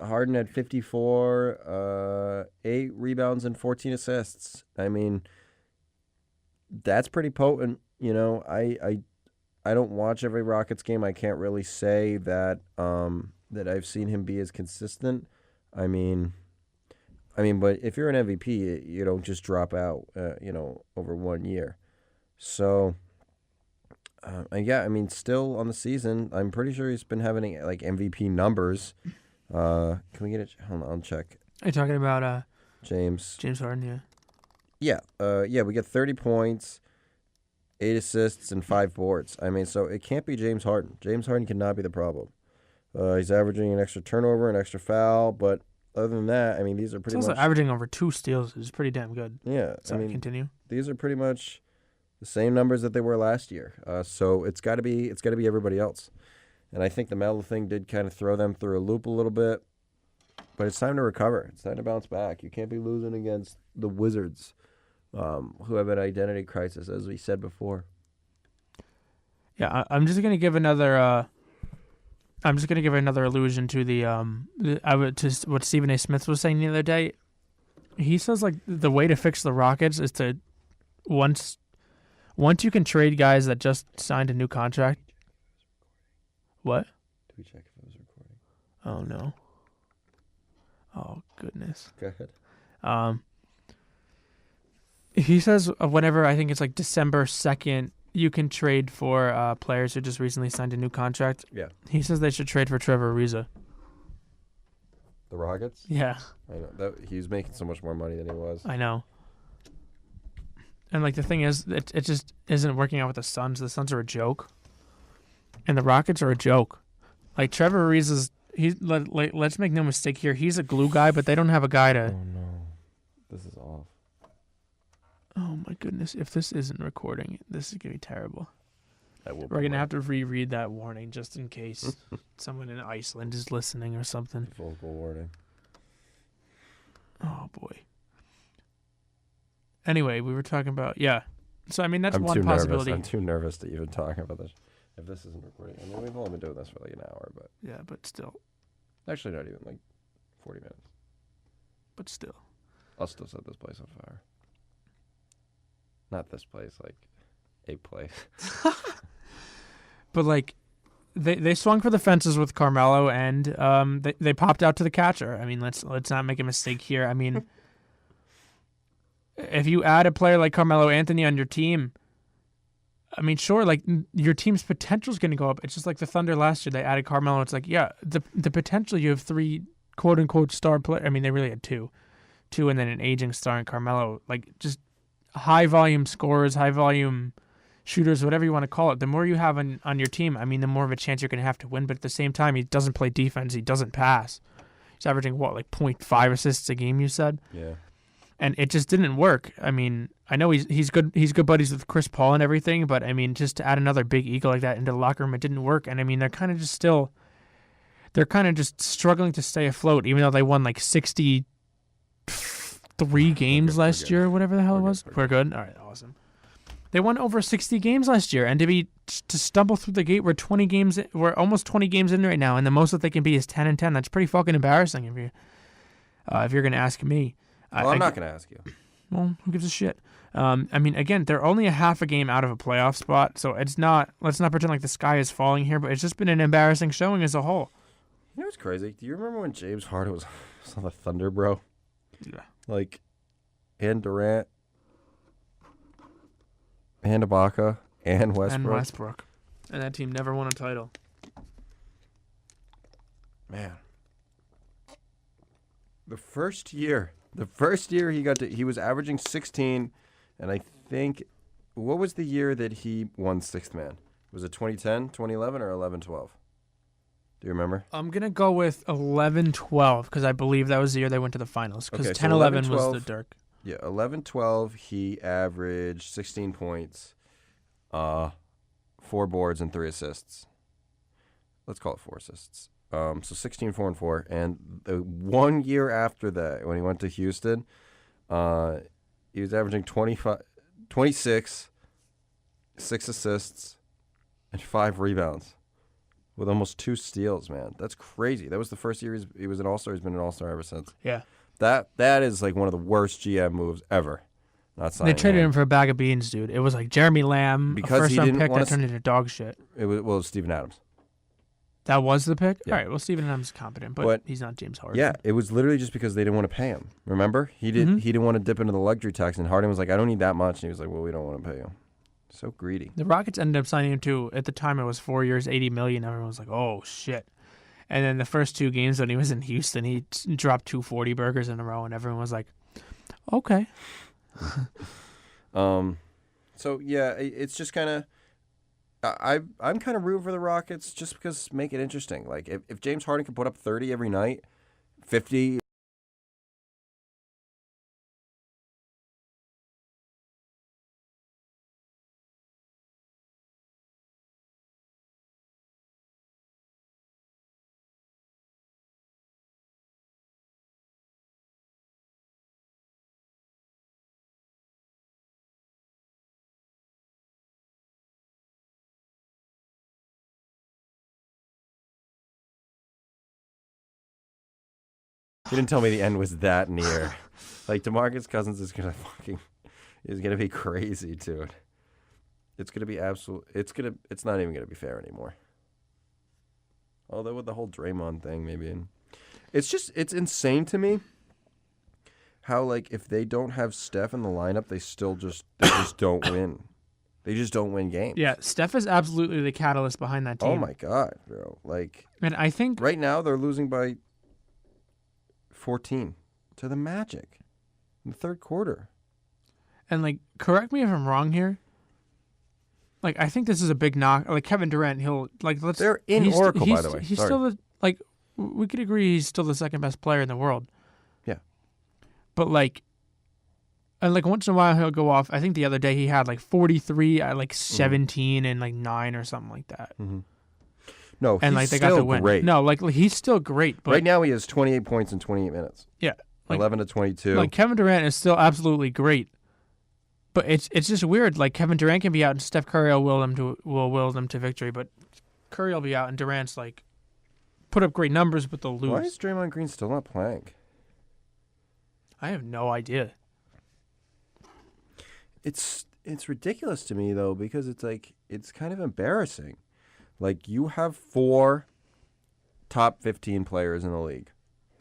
S1: Harden had 54, 8 rebounds and 14 assists. I mean, that's pretty potent. I don't watch every Rockets game. I can't really say that that I've seen him be as consistent. I mean, I mean, but if you're an MVP, you don't just drop out, over 1 year. So, yeah, I mean, still on the season, I'm pretty sure he's been having like MVP numbers. Can we get it? Hold on, I'll check.
S2: Are you talking about
S1: James
S2: Harden?
S1: Yeah. Yeah, we get 30 points, 8 assists, and 5 boards. I mean, so it can't be James Harden. James Harden cannot be the problem. He's averaging an extra turnover, an extra foul, but other than that, I mean, these are pretty much
S2: averaging over 2 steals is pretty damn good.
S1: Yeah,
S2: Sorry, I mean, continue.
S1: These are pretty much the same numbers that they were last year. So it's got to be everybody else. And I think the Melo thing did kind of throw them through a loop a little bit. But it's time to recover. It's time to bounce back. You can't be losing against the Wizards, who have an identity crisis, as we said before.
S2: Yeah, I'm just gonna give another. I'm just gonna give another allusion to to what Stephen A. Smith was saying the other day. He says like the way to fix the Rockets is to once you can trade guys that just signed a new contract. What?
S1: Did we check if it was recording?
S2: Oh no. Oh goodness.
S1: Go ahead.
S2: He says whenever I think it's like December 2nd, you can trade for players who just recently signed a new contract.
S1: Yeah.
S2: He says they should trade for Trevor Ariza.
S1: The Rockets?
S2: Yeah.
S1: I know. He's making so much more money than he was.
S2: I know. And like the thing is, it just isn't working out with the Suns. The Suns are a joke, and the Rockets are a joke. Like Trevor Ariza's, let's make no mistake here. He's a glue guy, but they don't have a guy to.
S1: Oh no, this is off.
S2: Oh my goodness! If this isn't recording, this is gonna be terrible.
S1: We're
S2: gonna have to reread that warning just in case someone in Iceland is listening or something.
S1: Vocal warning.
S2: Oh boy. Anyway, we were talking about So I mean that's one possibility.
S1: I'm too nervous to even talk about this. If this isn't recording, I mean we've only been doing this for like an hour, but
S2: yeah, but still.
S1: Actually, not even like 40 minutes.
S2: But still.
S1: I'll still set this place on fire. Not this place, like a place.
S2: But like, they swung for the fences with Carmelo, and they popped out to the catcher. I mean, let's not make a mistake here. I mean, if you add a player like Carmelo Anthony on your team, I mean, sure, like your team's potential is going to go up. It's just like the Thunder last year. They added Carmelo. It's like, yeah, the potential. You have 3 quote unquote star players. I mean, they really had 2, and then an aging star in Carmelo. Like just high volume scorers, high volume shooters, whatever you want to call it. The more you have on your team, I mean, the more of a chance you're going to have to win. But at the same time, he doesn't play defense. He doesn't pass. He's averaging like 0.5 assists a game. You said.
S1: Yeah.
S2: And it just didn't work. I mean, I know he's good. He's good buddies with Chris Paul and everything, but I mean, just to add another big ego like that into the locker room, it didn't work. And I mean, they're kind of just struggling to stay afloat, even though they won like 63 games last year, whatever the hell it was. We're good. All right, awesome. They won over 60 games last year, and to stumble through the gate, we're almost 20 games in right now, and the most that they can be is 10-10. That's pretty fucking embarrassing if you're gonna ask me.
S1: Well, I'm not going to ask you.
S2: Well, who gives a shit? I mean, again, they're only a half a game out of a playoff spot, so let's not pretend like the sky is falling here, but it's just been an embarrassing showing as a whole.
S1: You know what's crazy? Do you remember when James Harden was on the Thunder, bro?
S2: Yeah.
S1: Like, and Durant, and Ibaka, and Westbrook.
S2: And that team never won a title.
S1: Man. The first year he was averaging 16, and I think, what was the year that he won Sixth Man? Was it 2010, 2011, or 11-12? Do you remember?
S2: I'm going to go with 11-12 because I believe that was the year they went to the finals because 10-11 was the Dirk.
S1: Yeah, 11-12, he averaged 16 points, 4 boards, and 3 assists. Let's call it 4 assists. So 16, 4, and 4. And the 1 year after that, when he went to Houston, he was averaging 26, 6 assists, and 5 rebounds with almost 2 steals, man. That's crazy. That was the first year he was an All-Star. He's been an All-Star ever since.
S2: Yeah.
S1: That is like one of the worst GM moves ever.
S2: They traded him for a bag of beans, dude. It was like Jeremy Lamb,
S1: because
S2: a first-round pick that turned into dog shit.
S1: It was Steven Adams.
S2: That was the pick?
S1: Yeah.
S2: All right, well, Steven Adams is competent, but he's not James Harden.
S1: Yeah, it was literally just because they didn't want to pay him. Remember? He didn't want to dip into the luxury tax, and Harden was like, I don't need that much. And he was like, well, we don't want to pay you. So greedy.
S2: The Rockets ended up signing him to, at the time it was 4 years, $80 million. Everyone was like, oh, shit. And then the first 2 games when he was in Houston, he dropped 2 40 burgers in a row, and everyone was like, okay.
S1: So, yeah, it's just kind of... I'm kind of rooting for the Rockets just because make it interesting. Like, if James Harden can put up 30 every night, 50... You didn't tell me the end was that near. Like, DeMarcus Cousins is gonna be crazy, dude. It's gonna be it's not even gonna be fair anymore. Although with the whole Draymond thing, maybe, it's insane to me how, like, if they don't have Steph in the lineup, they just don't win. They just don't win games.
S2: Yeah, Steph is absolutely the catalyst behind that team.
S1: Oh my God, bro! Like,
S2: and I think
S1: right now they're losing by 14 to the Magic in the third quarter.
S2: And, like, correct me if I'm wrong here. Like, I think this is a big knock. Like, Kevin Durant,
S1: they're in Oracle, by the way.
S2: He's
S1: Sorry.
S2: still we could agree he's still the second best player in the world.
S1: Yeah.
S2: But, like, and, like, once in a while he'll go off. I think the other day he had, like, 43 at, like, 17 and, like, 9 or something like that.
S1: Mm-hmm. No,
S2: and,
S1: he's
S2: like, they
S1: still
S2: got the win.
S1: great.
S2: No, like, he's still great. But
S1: right now he has 28 points in 28 minutes.
S2: Yeah. Like,
S1: 11 to 22.
S2: Like, Kevin Durant is still absolutely great. But it's just weird. Like, Kevin Durant can be out and Steph Curry will will them to victory, but Curry will be out and Durant's, like, put up great numbers, but they'll lose.
S1: Why is Draymond Green still not playing?
S2: I have no idea.
S1: It's ridiculous to me, though, because it's like, it's kind of embarrassing. Like, you have 4 top 15 players in the league.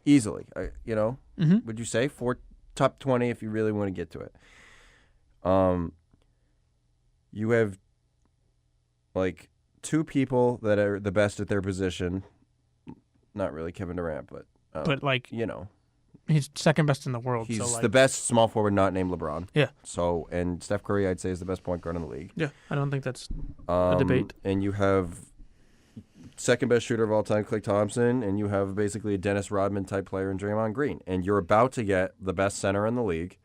S1: Easily,
S2: Mm-hmm.
S1: Would you say 4 top 20 if you really want to get to it? You have, like, 2 people that are the best at their position. Not really Kevin Durant, but
S2: like,
S1: he's
S2: second best in the world.
S1: He's
S2: so, like,
S1: the best small forward not named LeBron.
S2: Yeah.
S1: So, and Steph Curry, I'd say, is the best point guard in the league.
S2: Yeah, I don't think that's a debate.
S1: And you have second best shooter of all time, Klay Thompson, and you have basically a Dennis Rodman type player in Draymond Green. And you're about to get the best center in the league,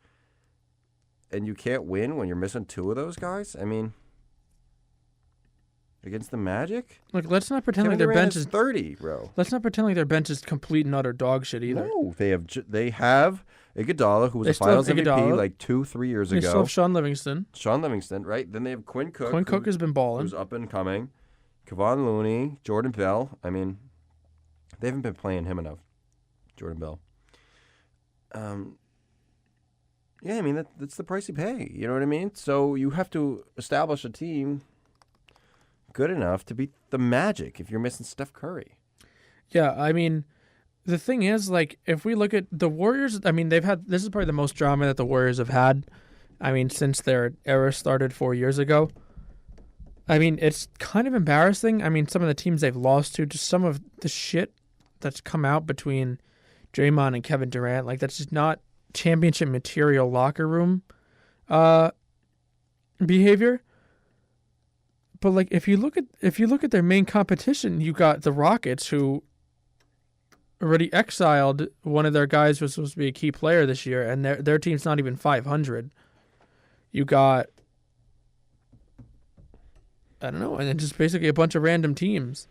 S1: and you can't win when you're missing 2 of those guys? I mean, against the Magic?
S2: Look, let's not pretend
S1: Kevin
S2: like their
S1: Durant
S2: bench
S1: is 30, bro.
S2: Let's not pretend like their bench is complete and utter dog shit either.
S1: No, they have Iguodala, who was a Finals MVP like 2-3 years ago.
S2: They still have Sean Livingston,
S1: right? Then they have Quinn Cook.
S2: Quinn Cook has been balling.
S1: Who's up and coming. Kevon Looney, Jordan Bell. I mean, they haven't been playing him enough. Jordan Bell. Yeah, I mean, that's the price you pay. You know what I mean? So you have to establish a team good enough to beat the Magic if you're missing Steph Curry.
S2: Yeah, I mean, the thing is, like, if we look at the Warriors, I mean, this is probably the most drama that the Warriors have had, I mean, since their era started 4 years ago. I mean, it's kind of embarrassing. I mean, some of the teams they've lost to, just some of the shit that's come out between Draymond and Kevin Durant, like, that's just not championship material locker room behavior. But, like, if you look at their main competition, you got the Rockets, who already exiled one of their guys who was supposed to be a key player this year, and their team's not even 500. You got, I don't know, and then just basically a bunch of random teams.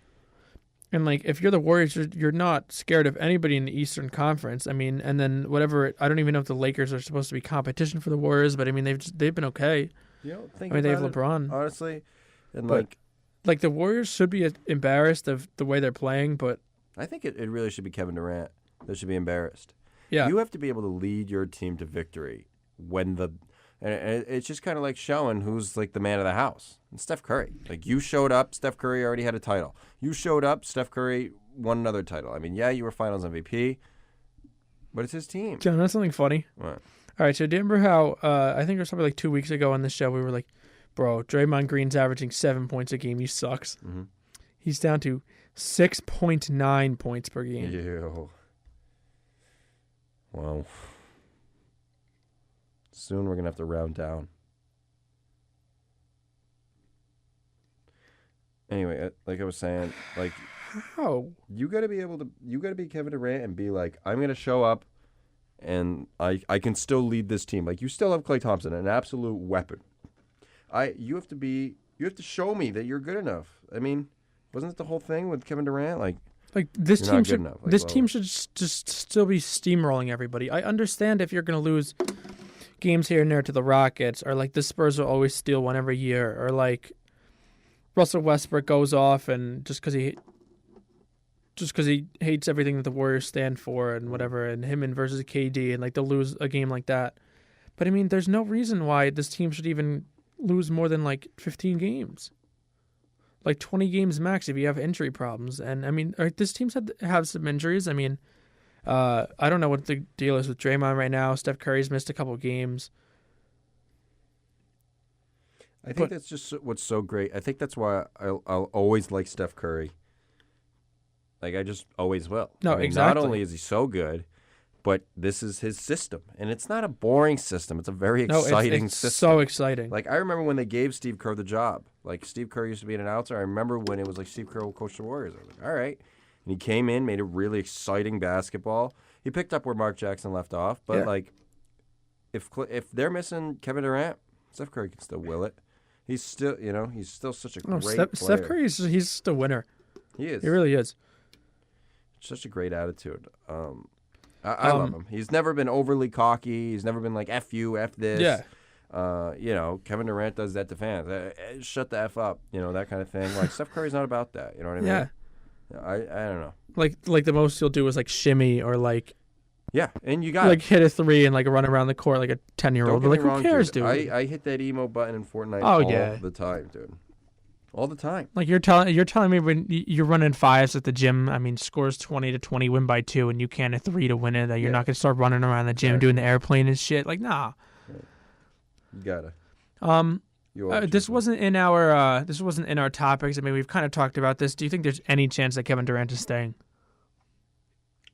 S2: And, like, if you're the Warriors, you're not scared of anybody in the Eastern Conference. I mean, and then whatever, I don't even know if the Lakers are supposed to be competition for the Warriors, but I mean, they've been okay.
S1: You don't think
S2: they have
S1: about it,
S2: LeBron,
S1: honestly, and
S2: but, like the Warriors should be embarrassed of the way they're playing, but
S1: I think it really should be Kevin Durant that should be embarrassed.
S2: yeah,
S1: You have to be able to lead your team to victory when And it's just kind of like showing who's like the man of the house. And Steph Curry. Like, you showed up, Steph Curry already had a title. You showed up, Steph Curry won another title. I mean, yeah, you were Finals MVP, but it's his team.
S2: John, that's something funny.
S1: What?
S2: All right, so do you remember how I think it was probably like 2 weeks ago on this show we were like, bro, Draymond Green's averaging 7 points a game. He sucks.
S1: Mm-hmm.
S2: He's down to 6.9 points per game.
S1: Ew. Well, soon we're going to have to round down. Anyway, like I was saying, like,
S2: How?
S1: you got to be Kevin Durant and be like, I'm going to show up and I can still lead this team. Like, you still have Klay Thompson, an absolute weapon. You have to show me that you're good enough. I mean, wasn't it the whole thing with Kevin Durant? Like
S2: this
S1: you're
S2: team
S1: not good
S2: should
S1: enough. Like,
S2: this team should just still be steamrolling everybody. I understand if you're going to lose games here and there to the Rockets, or like the Spurs will always steal one every year, or like Russell Westbrook goes off and just because he hates everything that the Warriors stand for and whatever, and him and versus KD, and like they'll lose a game like that. But I mean, there's no reason why this team should even lose more than like 15 games, like 20 games max if you have injury problems. And I mean, this team's have some injuries. I mean, I don't know what the deal is with Draymond right now. Steph Curry's missed a couple games.
S1: I think that's just what's so great. I think that's why I'll always like Steph Curry. Like, I just always will.
S2: No,
S1: I mean,
S2: exactly.
S1: Not only is he so good, but this is his system. And it's not a boring system. It's a very exciting
S2: it's
S1: system.
S2: so exciting.
S1: Like, I remember when they gave Steve Kerr the job. Like, Steve Kerr used to be an announcer. I remember when it was like Steve Kerr will coach the Warriors. I was like, all right. And he came in, made a really exciting basketball. He picked up where Mark Jackson left off. But, like, if they're missing Kevin Durant, Steph Curry can still will it. He's still, he's still such a great player.
S2: Steph Curry, he's just a winner.
S1: He is.
S2: He really is.
S1: Such a great attitude. I love him. He's never been overly cocky. He's never been like, F you, F this.
S2: Yeah.
S1: Kevin Durant does that to fans. Shut the F up, that kind of thing. Like, Steph Curry's not about that. You know what I mean?
S2: Yeah.
S1: I don't know.
S2: Like the most he'll do is like shimmy or like.
S1: Yeah, and you got
S2: like hit a three and like run around the court like a 10-year-old. But like, who cares, dude?
S1: I hit that emo button in Fortnite all the time, dude. All the time.
S2: Like, you're telling me when you're running fives at the gym, I mean, scores 20 to 20, win by 2, and you can't hit 3 to win it, that you're not gonna start running around the gym doing the airplane and shit. Like, nah.
S1: You gotta.
S2: This wasn't in our topics. I mean, we've kind of talked about this. Do you think there's any chance that Kevin Durant is staying?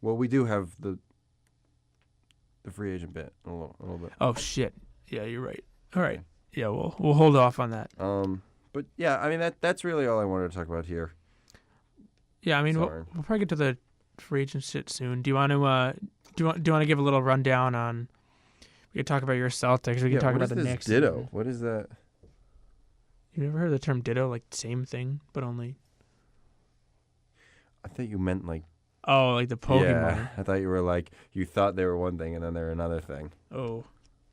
S1: Well, we do have the free agent bit a little bit.
S2: Oh shit! Yeah, you're right. All right. Yeah, we'll hold off on that.
S1: But yeah, I mean that's really all I wanted to talk about here.
S2: Yeah, I mean we'll probably get to the free agent shit soon. Do you want to give a little rundown on? We could talk about your Celtics. We can talk about the Knicks.
S1: Ditto. What is that?
S2: You never heard the term ditto? Like same thing, but only.
S1: I thought you meant like.
S2: Oh, like the Pokemon.
S1: Yeah, I thought you were like, you thought they were one thing and then they're another thing.
S2: Oh.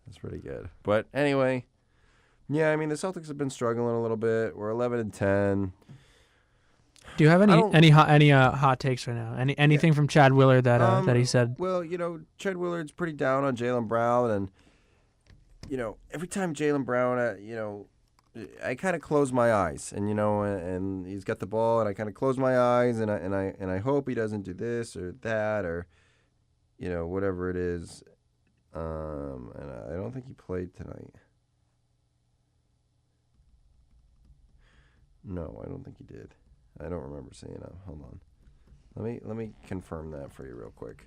S1: That's pretty good. But anyway, yeah, I mean, the Celtics have been struggling a little bit. We're 11-10.
S2: Do you have any hot takes right now? Anything from Chad Willard that he said?
S1: Well, Chad Willard's pretty down on Jaylen Brown. And, every time Jaylen Brown, I kind of close my eyes, and and he's got the ball, and I kind of close my eyes, and I hope he doesn't do this or that or, whatever it is. And I don't think he played tonight. No, I don't think he did. I don't remember seeing him. Hold on, let me confirm that for you real quick.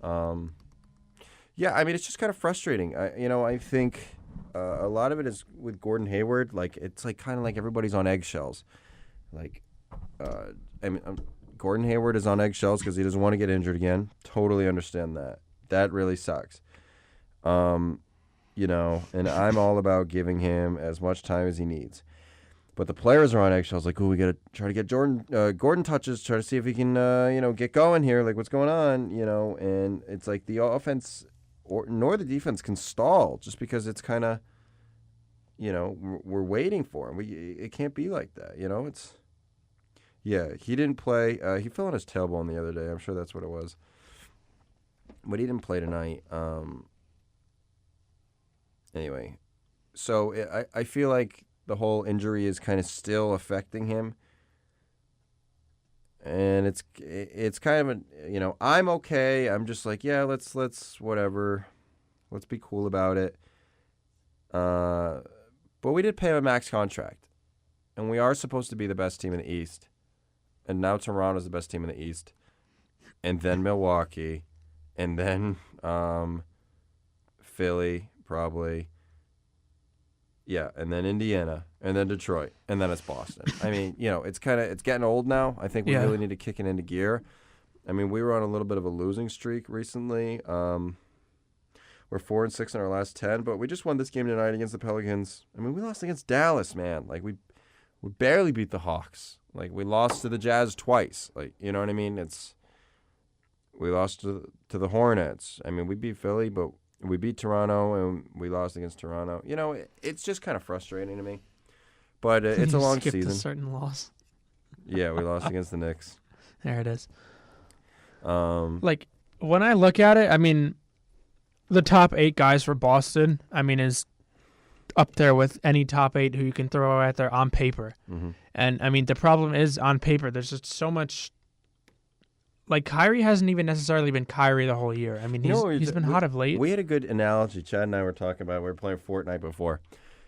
S1: Yeah, I mean, it's just kind of frustrating. I think. A lot of it is with Gordon Hayward. Like, it's like kind of like everybody's on eggshells. Like, Gordon Hayward is on eggshells because he doesn't want to get injured again. Totally understand that. That really sucks. And I'm all about giving him as much time as he needs. But the players are on eggshells. Like, we got to try to get Gordon touches, try to see if he can, get going here. Like, what's going on? And it's like the offense. Nor the defense can stall just because it's kind of, we're waiting for him. It can't be like that, It's, he didn't play. He fell on his tailbone the other day. I'm sure that's what it was. But he didn't play tonight. Anyway, so I feel like the whole injury is kind of still affecting him. And it's kind of I'm okay. I'm just like, yeah, let's whatever. Let's be cool about it. But we did pay him a max contract. And we are supposed to be the best team in the East. And now Toronto's the best team in the East. And then Milwaukee. And then Philly, probably. Yeah, and then Indiana, and then Detroit, and then it's Boston. I mean, it's getting old now. I think we really need to kick it into gear. I mean, we were on a little bit of a losing streak recently. We're 4-6 in our last 10, but we just won this game tonight against the Pelicans. I mean, we lost against Dallas, man. Like, we barely beat the Hawks. Like, we lost to the Jazz twice. Like, you know what I mean? We lost to the Hornets. I mean, we beat Philly, but we beat Toronto, and we lost against Toronto. It's just kind of frustrating to me. But it's a long season.
S2: A certain loss.
S1: Yeah, we lost against the Knicks.
S2: There it is. Like, when I look at it, I mean, the top 8 guys for Boston, I mean, is up there with any top 8 who you can throw out there on paper.
S1: Mm-hmm.
S2: And, I mean, the problem is on paper, there's just so much. Like, Kyrie hasn't even necessarily been Kyrie the whole year. I mean, he's been hot of late.
S1: We had a good analogy. Chad and I were talking about. We were playing Fortnite before.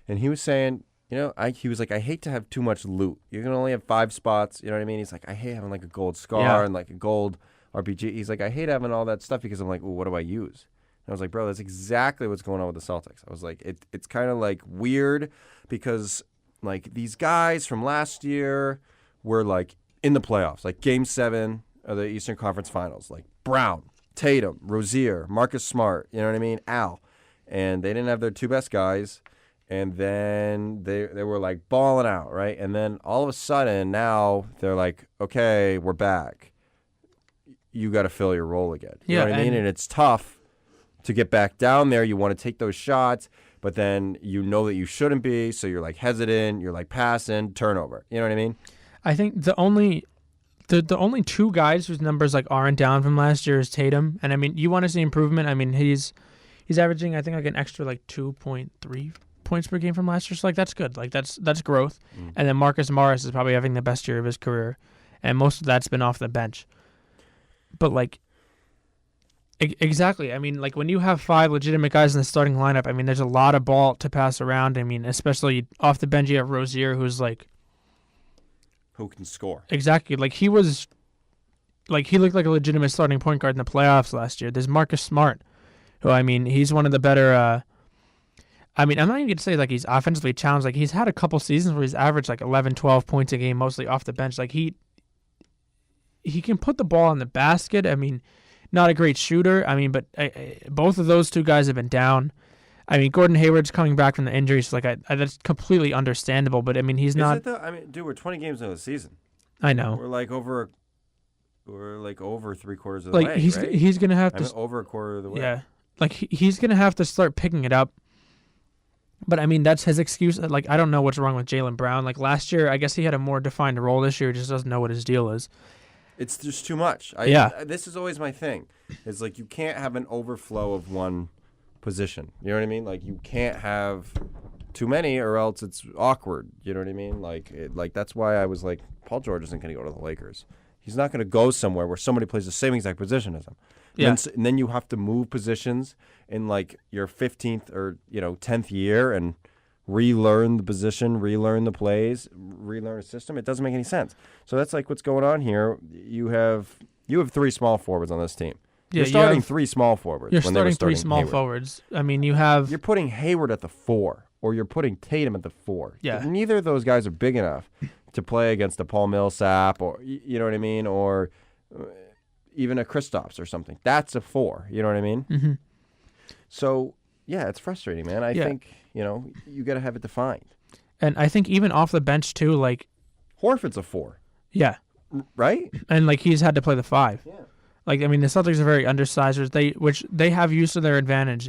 S1: And he was saying, he was like, I hate to have too much loot. You can only have 5 spots. You know what I mean? He's like, I hate having like a gold scar and like a gold RPG. He's like, I hate having all that stuff because I'm like, what do I use? And I was like, bro, that's exactly what's going on with the Celtics. I was like, it's kind of like weird because like these guys from last year were like in the playoffs, like Game 7 of the Eastern Conference Finals, like Brown, Tatum, Rozier, Marcus Smart, you know what I mean, Al. And they didn't have their 2 best guys, and then they were like balling out, right? And then all of a sudden now they're like, okay, we're back. You got to fill your role again. You know what I mean? And it's tough to get back down there. You want to take those shots, but then you know that you shouldn't be, so you're like hesitant, you're like passing, turnover. You know what I mean?
S2: I think the only 2 guys whose numbers like aren't down from last year is Tatum, and I mean, you want to see improvement. I mean, he's averaging I think like an extra like 2.3 points per game from last year, so like that's good. Like that's growth. And then Marcus Morris is probably having the best year of his career, and most of that's been off the bench. But like, exactly. I mean, like when you have 5 legitimate guys in the starting lineup, I mean, there's a lot of ball to pass around. I mean, especially off the bench, you have Rozier, who's like.
S1: Who can score.
S2: Exactly. Like he looked like a legitimate starting point guard in the playoffs last year. There's Marcus Smart, who, I mean, he's one of the better I mean, I'm not even going to say like he's offensively challenged. Like he's had a couple seasons where he's averaged like 11, 12 points a game, mostly off the bench. Like he can put the ball in the basket. I mean, not a great shooter. I mean, but both of those 2 guys have been down. I mean, Gordon Hayward's coming back from the injury, so like that's completely understandable. But I mean, he's not.
S1: I mean, dude, we're 20 games into the season.
S2: I know.
S1: We're like over 3/4 of the
S2: like
S1: way.
S2: He's
S1: right?
S2: he's gonna have to
S1: over a quarter of the way.
S2: Yeah, like he's gonna have to start picking it up. But I mean, that's his excuse. Like I don't know what's wrong with Jaylen Brown. Like last year, I guess he had a more defined role. This year, he just doesn't know what his deal is.
S1: It's just too much. This is always my thing. It's like you can't have an overflow of one position. You know what I mean? Like you can't have too many or else it's awkward. You know what I mean? Like that's why I was like, Paul George isn't going to go to the Lakers. He's not going to go somewhere where somebody plays the same exact position as him. Yeah. And then you have to move positions in like your 15th or 10th year and relearn the position, relearn the plays, relearn the system. It doesn't make any sense. So that's like what's going on here. You have 3 small forwards on this team.
S2: Yeah,
S1: you're starting 3 small forwards.
S2: You're starting 3 small forwards. I mean, you're
S1: putting Hayward at the 4, or you're putting Tatum at the 4.
S2: Yeah.
S1: Neither of those guys are big enough to play against a Paul Millsap, or you know what I mean, or even a Kristaps or something. That's a 4. You know what I mean?
S2: Mm-hmm.
S1: So yeah, it's frustrating, man. I think you got to have it defined.
S2: And I think even off the bench too, like
S1: Horford's a 4.
S2: Yeah.
S1: Right.
S2: And like he's had to play the 5.
S1: Yeah.
S2: Like, I mean, the Celtics are very undersized, which they have used to their advantage,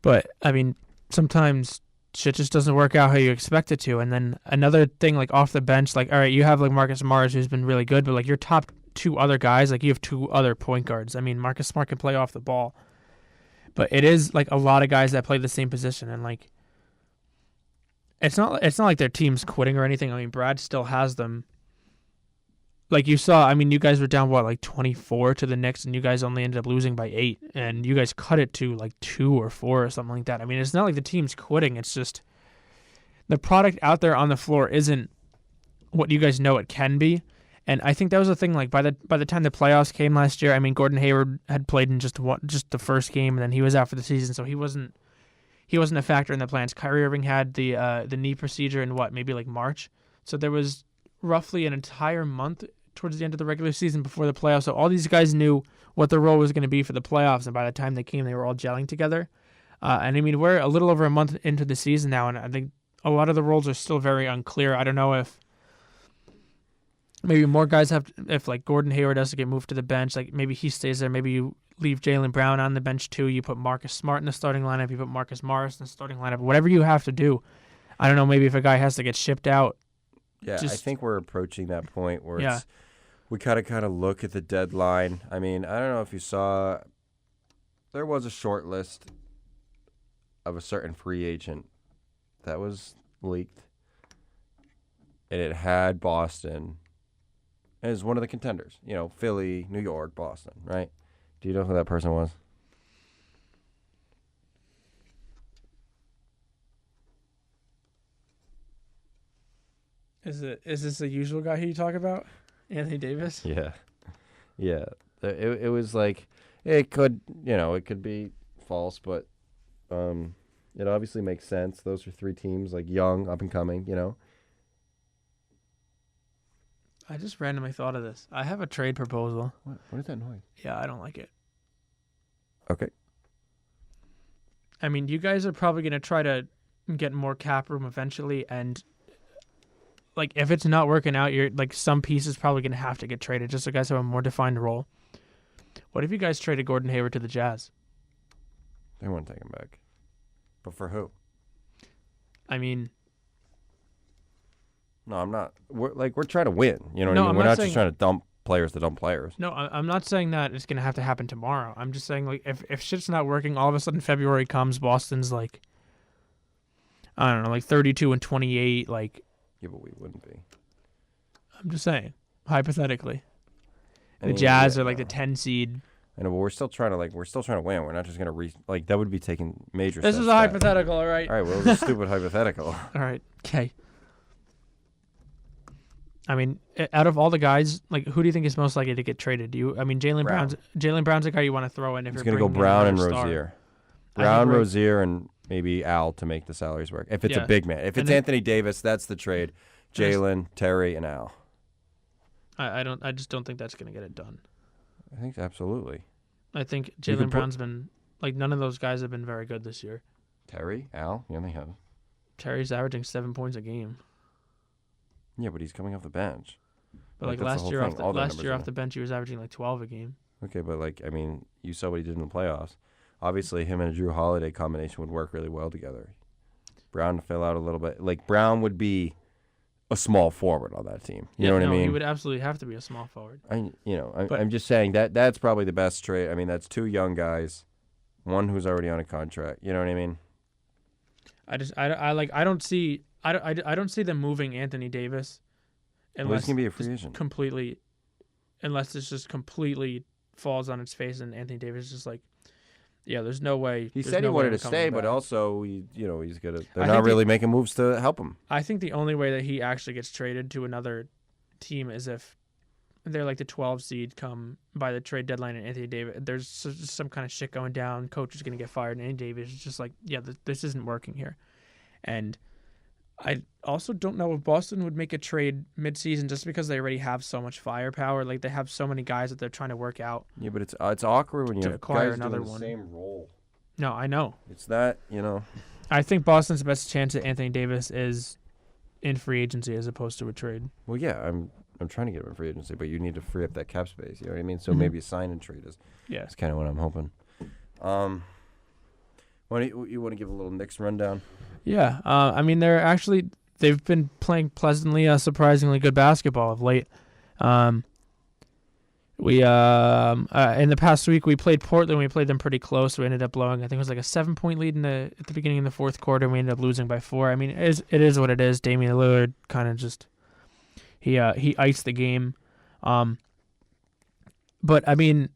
S2: but I mean, sometimes shit just doesn't work out how you expect it to. And then another thing, like off the bench, like all right, you have like Marcus Morris, who's been really good, but like your top 2 other guys, like you have 2 other point guards. I mean, Marcus Smart can play off the ball, But it is like a lot of guys that play the same position, and like it's not like their team's quitting or anything. I mean, Brad still has them. Like you saw, I mean, you guys were down like 24 to the Knicks, and you guys only ended up losing by 8, and you guys cut it to like 2 or 4 or something like that. I mean, it's not like the team's quitting. It's just the product out there on the floor isn't what you guys know it can be. And I think that was the thing. Like by the time the playoffs came last year, I mean, Gordon Hayward had played in just the first game, and then he was out for the season, so he wasn't a factor in the plans. Kyrie Irving had the knee procedure in maybe like March, so there was roughly an entire month towards the end of the regular season before the playoffs. So all these guys knew what their role was going to be for the playoffs, and by the time they came, they were all gelling together. And I mean, we're a little over a month into the season now, and I think a lot of the roles are still very unclear. I don't know if maybe more guys if like Gordon Hayward has to get moved to the bench, like maybe he stays there. Maybe you leave Jaylen Brown on the bench too. You put Marcus Smart in the starting lineup. You put Marcus Morris in the starting lineup. Whatever you have to do. I don't know, maybe if a guy has to get shipped out.
S1: Yeah, I think we're approaching that point where we kind of look at the deadline. I mean, I don't know if you saw, there was a short list of a certain free agent that was leaked, and it had Boston as one of the contenders. You know, Philly, New York, Boston, right? Do you know who that person was?
S2: Is this the usual guy who you talk about? Anthony Davis?
S1: Yeah. It was like, it could be false, but it obviously makes sense. Those are 3 teams, like young, up and coming, you know.
S2: I just randomly thought of this. I have a trade proposal.
S1: What is that noise?
S2: Yeah, I don't like it.
S1: Okay.
S2: I mean, you guys are probably going to try to get more cap room eventually, and like if it's not working out, you're like some pieces probably going to have to get traded just so guys have a more defined role. What if you guys traded Gordon Hayward to the Jazz?
S1: They won't take him back. But for who?
S2: I mean,
S1: no, I'm not. We're trying to win. You know what I mean?
S2: I'm
S1: We're
S2: not
S1: not
S2: saying,
S1: just trying to dump players to dump players.
S2: No, I'm not saying that it's going to have to happen tomorrow. I'm just saying, like, if shit's not working, all of a sudden February comes, Boston's like, I don't know, like 32-28, like.
S1: Yeah, but we wouldn't be.
S2: I'm just saying, hypothetically. The Jazz are like the 10 seed.
S1: I know, but we're still trying to win. We're not just going to that would be taking major
S2: steps. This is a hypothetical, all right?
S1: All right, well, it's a stupid hypothetical.
S2: All right, okay. I mean, out of all the guys, like, who do you think is most likely to get traded? Jaylen Brown's the guy you want to throw in if
S1: it's
S2: you're
S1: going to go Brown and
S2: star.
S1: Rozier. Brown, Rozier, and maybe Al to make the salaries work. If it's a big man. If it's Anthony Davis, that's the trade. Jaylen, Terry, and Al.
S2: I just don't think that's going to get it done.
S1: I think absolutely.
S2: I think Jaylen Brown's been, like, none of those guys have been very good this year.
S1: Terry? Al? Yeah, they have.
S2: Terry's averaging 7 points a game.
S1: Yeah, but he's coming off the bench.
S2: But like last year off the bench, he was averaging like 12 a game.
S1: Okay, but like, I mean, you saw what he did in the playoffs. Obviously, him and a Drew Holiday combination would work really well together. Brown fell out a little bit. Like, Brown would be a small forward on that team. You know what I mean?
S2: He would absolutely have to be a small forward.
S1: I'm just saying that's probably the best trade. I mean, that's 2 young guys, one who's already on a contract. You know what I mean?
S2: I don't see them moving Anthony Davis unless
S1: he's gonna be a free agent
S2: completely, unless this just completely falls on its face and Anthony Davis is just like, yeah, there's no way.
S1: He said he wanted to stay, but also he's gonna. They're not really making moves to help him.
S2: I think the only way that he actually gets traded to another team is if they're like the 12 seed come by the trade deadline and Anthony Davis, there's some kind of shit going down. Coach is going to get fired, and Anthony Davis is just like, yeah, this isn't working here. And I also don't know if Boston would make a trade midseason just because they already have so much firepower. Like, they have so many guys that they're trying to work out.
S1: Yeah, but it's awkward when you have guys
S2: another
S1: doing the same role.
S2: No, I know.
S1: It's that,
S2: I think Boston's best chance at Anthony Davis is in free agency as opposed to a trade.
S1: Well, yeah, I'm trying to get him in free agency, but you need to free up that cap space. You know what I mean? So maybe a sign and trade is kind of what I'm hoping. You want to give a little Knicks rundown?
S2: Yeah. They've been playing pleasantly, surprisingly good basketball of late. We in the past week we played Portland. We played them pretty close. We ended up blowing. I think it was like a 7-point lead at the beginning of the fourth quarter. And we ended up losing by 4. I mean, it is what it is. Damian Lillard kind of just he iced the game. But I mean,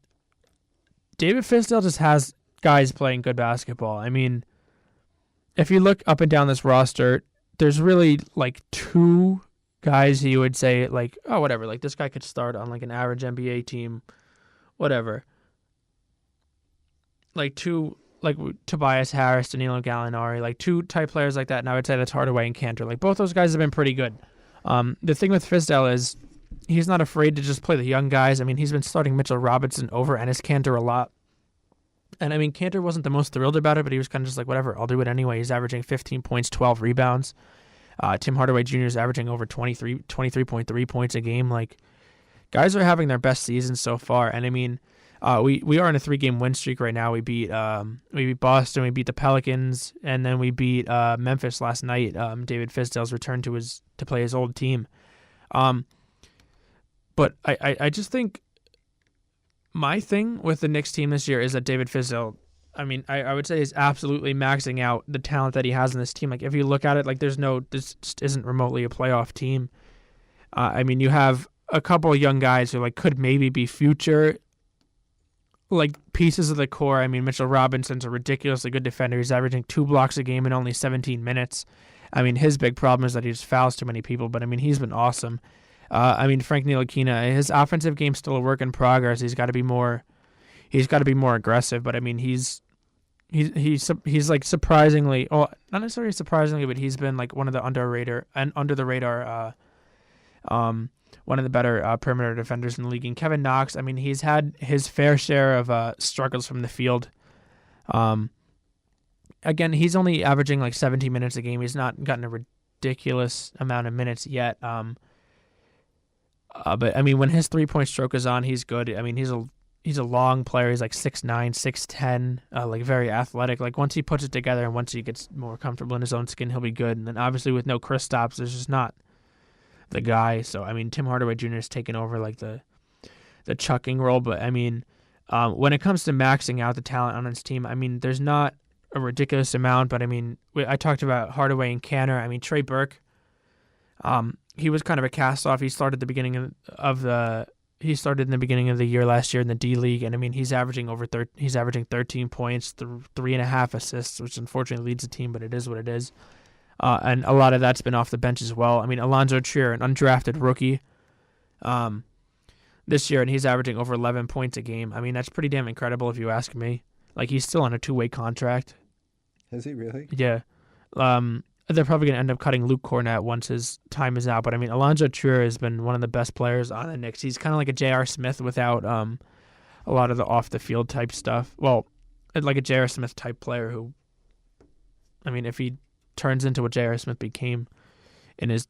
S2: David Fizdale just has guys playing good basketball. I mean, if you look up and down this roster, there's really like 2 guys you would say like, oh, whatever, like this guy could start on like an average NBA team, whatever. Like 2, like Tobias Harris, Danilo Gallinari, like 2 type players like that, and I would say that's Hardaway and Cantor. Like both those guys have been pretty good. The thing with Fizdale is he's not afraid to just play the young guys. I mean, he's been starting Mitchell Robinson over Enes Kanter a lot. And I mean, Cantor wasn't the most thrilled about it, but he was kind of just like, whatever, I'll do it anyway. He's averaging 15 points, 12 rebounds. Tim Hardaway Jr. is averaging over 23.3 points a game. Like, guys are having their best season so far. And I mean, we are in a 3-game win streak right now. We beat Boston, we beat the Pelicans, and then we beat Memphis last night. David Fizdale's returned to play his old team. But I just think my thing with the Knicks team this year is that David Fizdale, I mean, I would say is absolutely maxing out the talent that he has in this team. Like, if you look at it, like, this just isn't remotely a playoff team. I mean, you have a couple of young guys who, like, could maybe be future, like, pieces of the core. I mean, Mitchell Robinson's a ridiculously good defender. He's averaging 2 blocks a game in only 17 minutes. I mean, his big problem is that he just fouls too many people, but, I mean, he's been awesome. I mean, Frank Ntilikina, his offensive game's still a work in progress. He's got to be more aggressive, but I mean, he's like surprisingly, well, not necessarily surprisingly, but he's been like one of the under the radar, one of the better perimeter defenders in the league. And Kevin Knox, I mean, he's had his fair share of struggles from the field. Again, he's only averaging like 17 minutes a game. He's not gotten a ridiculous amount of minutes yet. But I mean, when his 3-point stroke is on, he's good. I mean, he's a long player. He's like 6'9", 6'10", like very athletic. Like, once he puts it together and once he gets more comfortable in his own skin, he'll be good. And then obviously with no Kristaps, there's just not the guy. So I mean, Tim Hardaway Jr. has taken over like the chucking role. But I mean, when it comes to maxing out the talent on his team, I mean, there's not a ridiculous amount. But I mean, I talked about Hardaway and Cantor. I mean, Trey Burke. He was kind of a cast-off. He started in the beginning of the year last year in the D League, and I mean, he's averaging 13 points, 3.5 assists, which unfortunately leads the team, but it is what it is. And a lot of that's been off the bench as well. I mean, Alonzo Trier, an undrafted rookie, this year, and he's averaging over 11 points a game. I mean, that's pretty damn incredible if you ask me. Like, he's still on a 2-way contract.
S1: Is he really?
S2: Yeah. They're probably going to end up cutting Luke Cornett once his time is out. But, I mean, Alonzo Trier has been one of the best players on the Knicks. He's kind of like a J.R. Smith without a lot of the off-the-field type stuff. Well, like a J.R. Smith type player who, I mean, if he turns into what J.R. Smith became in his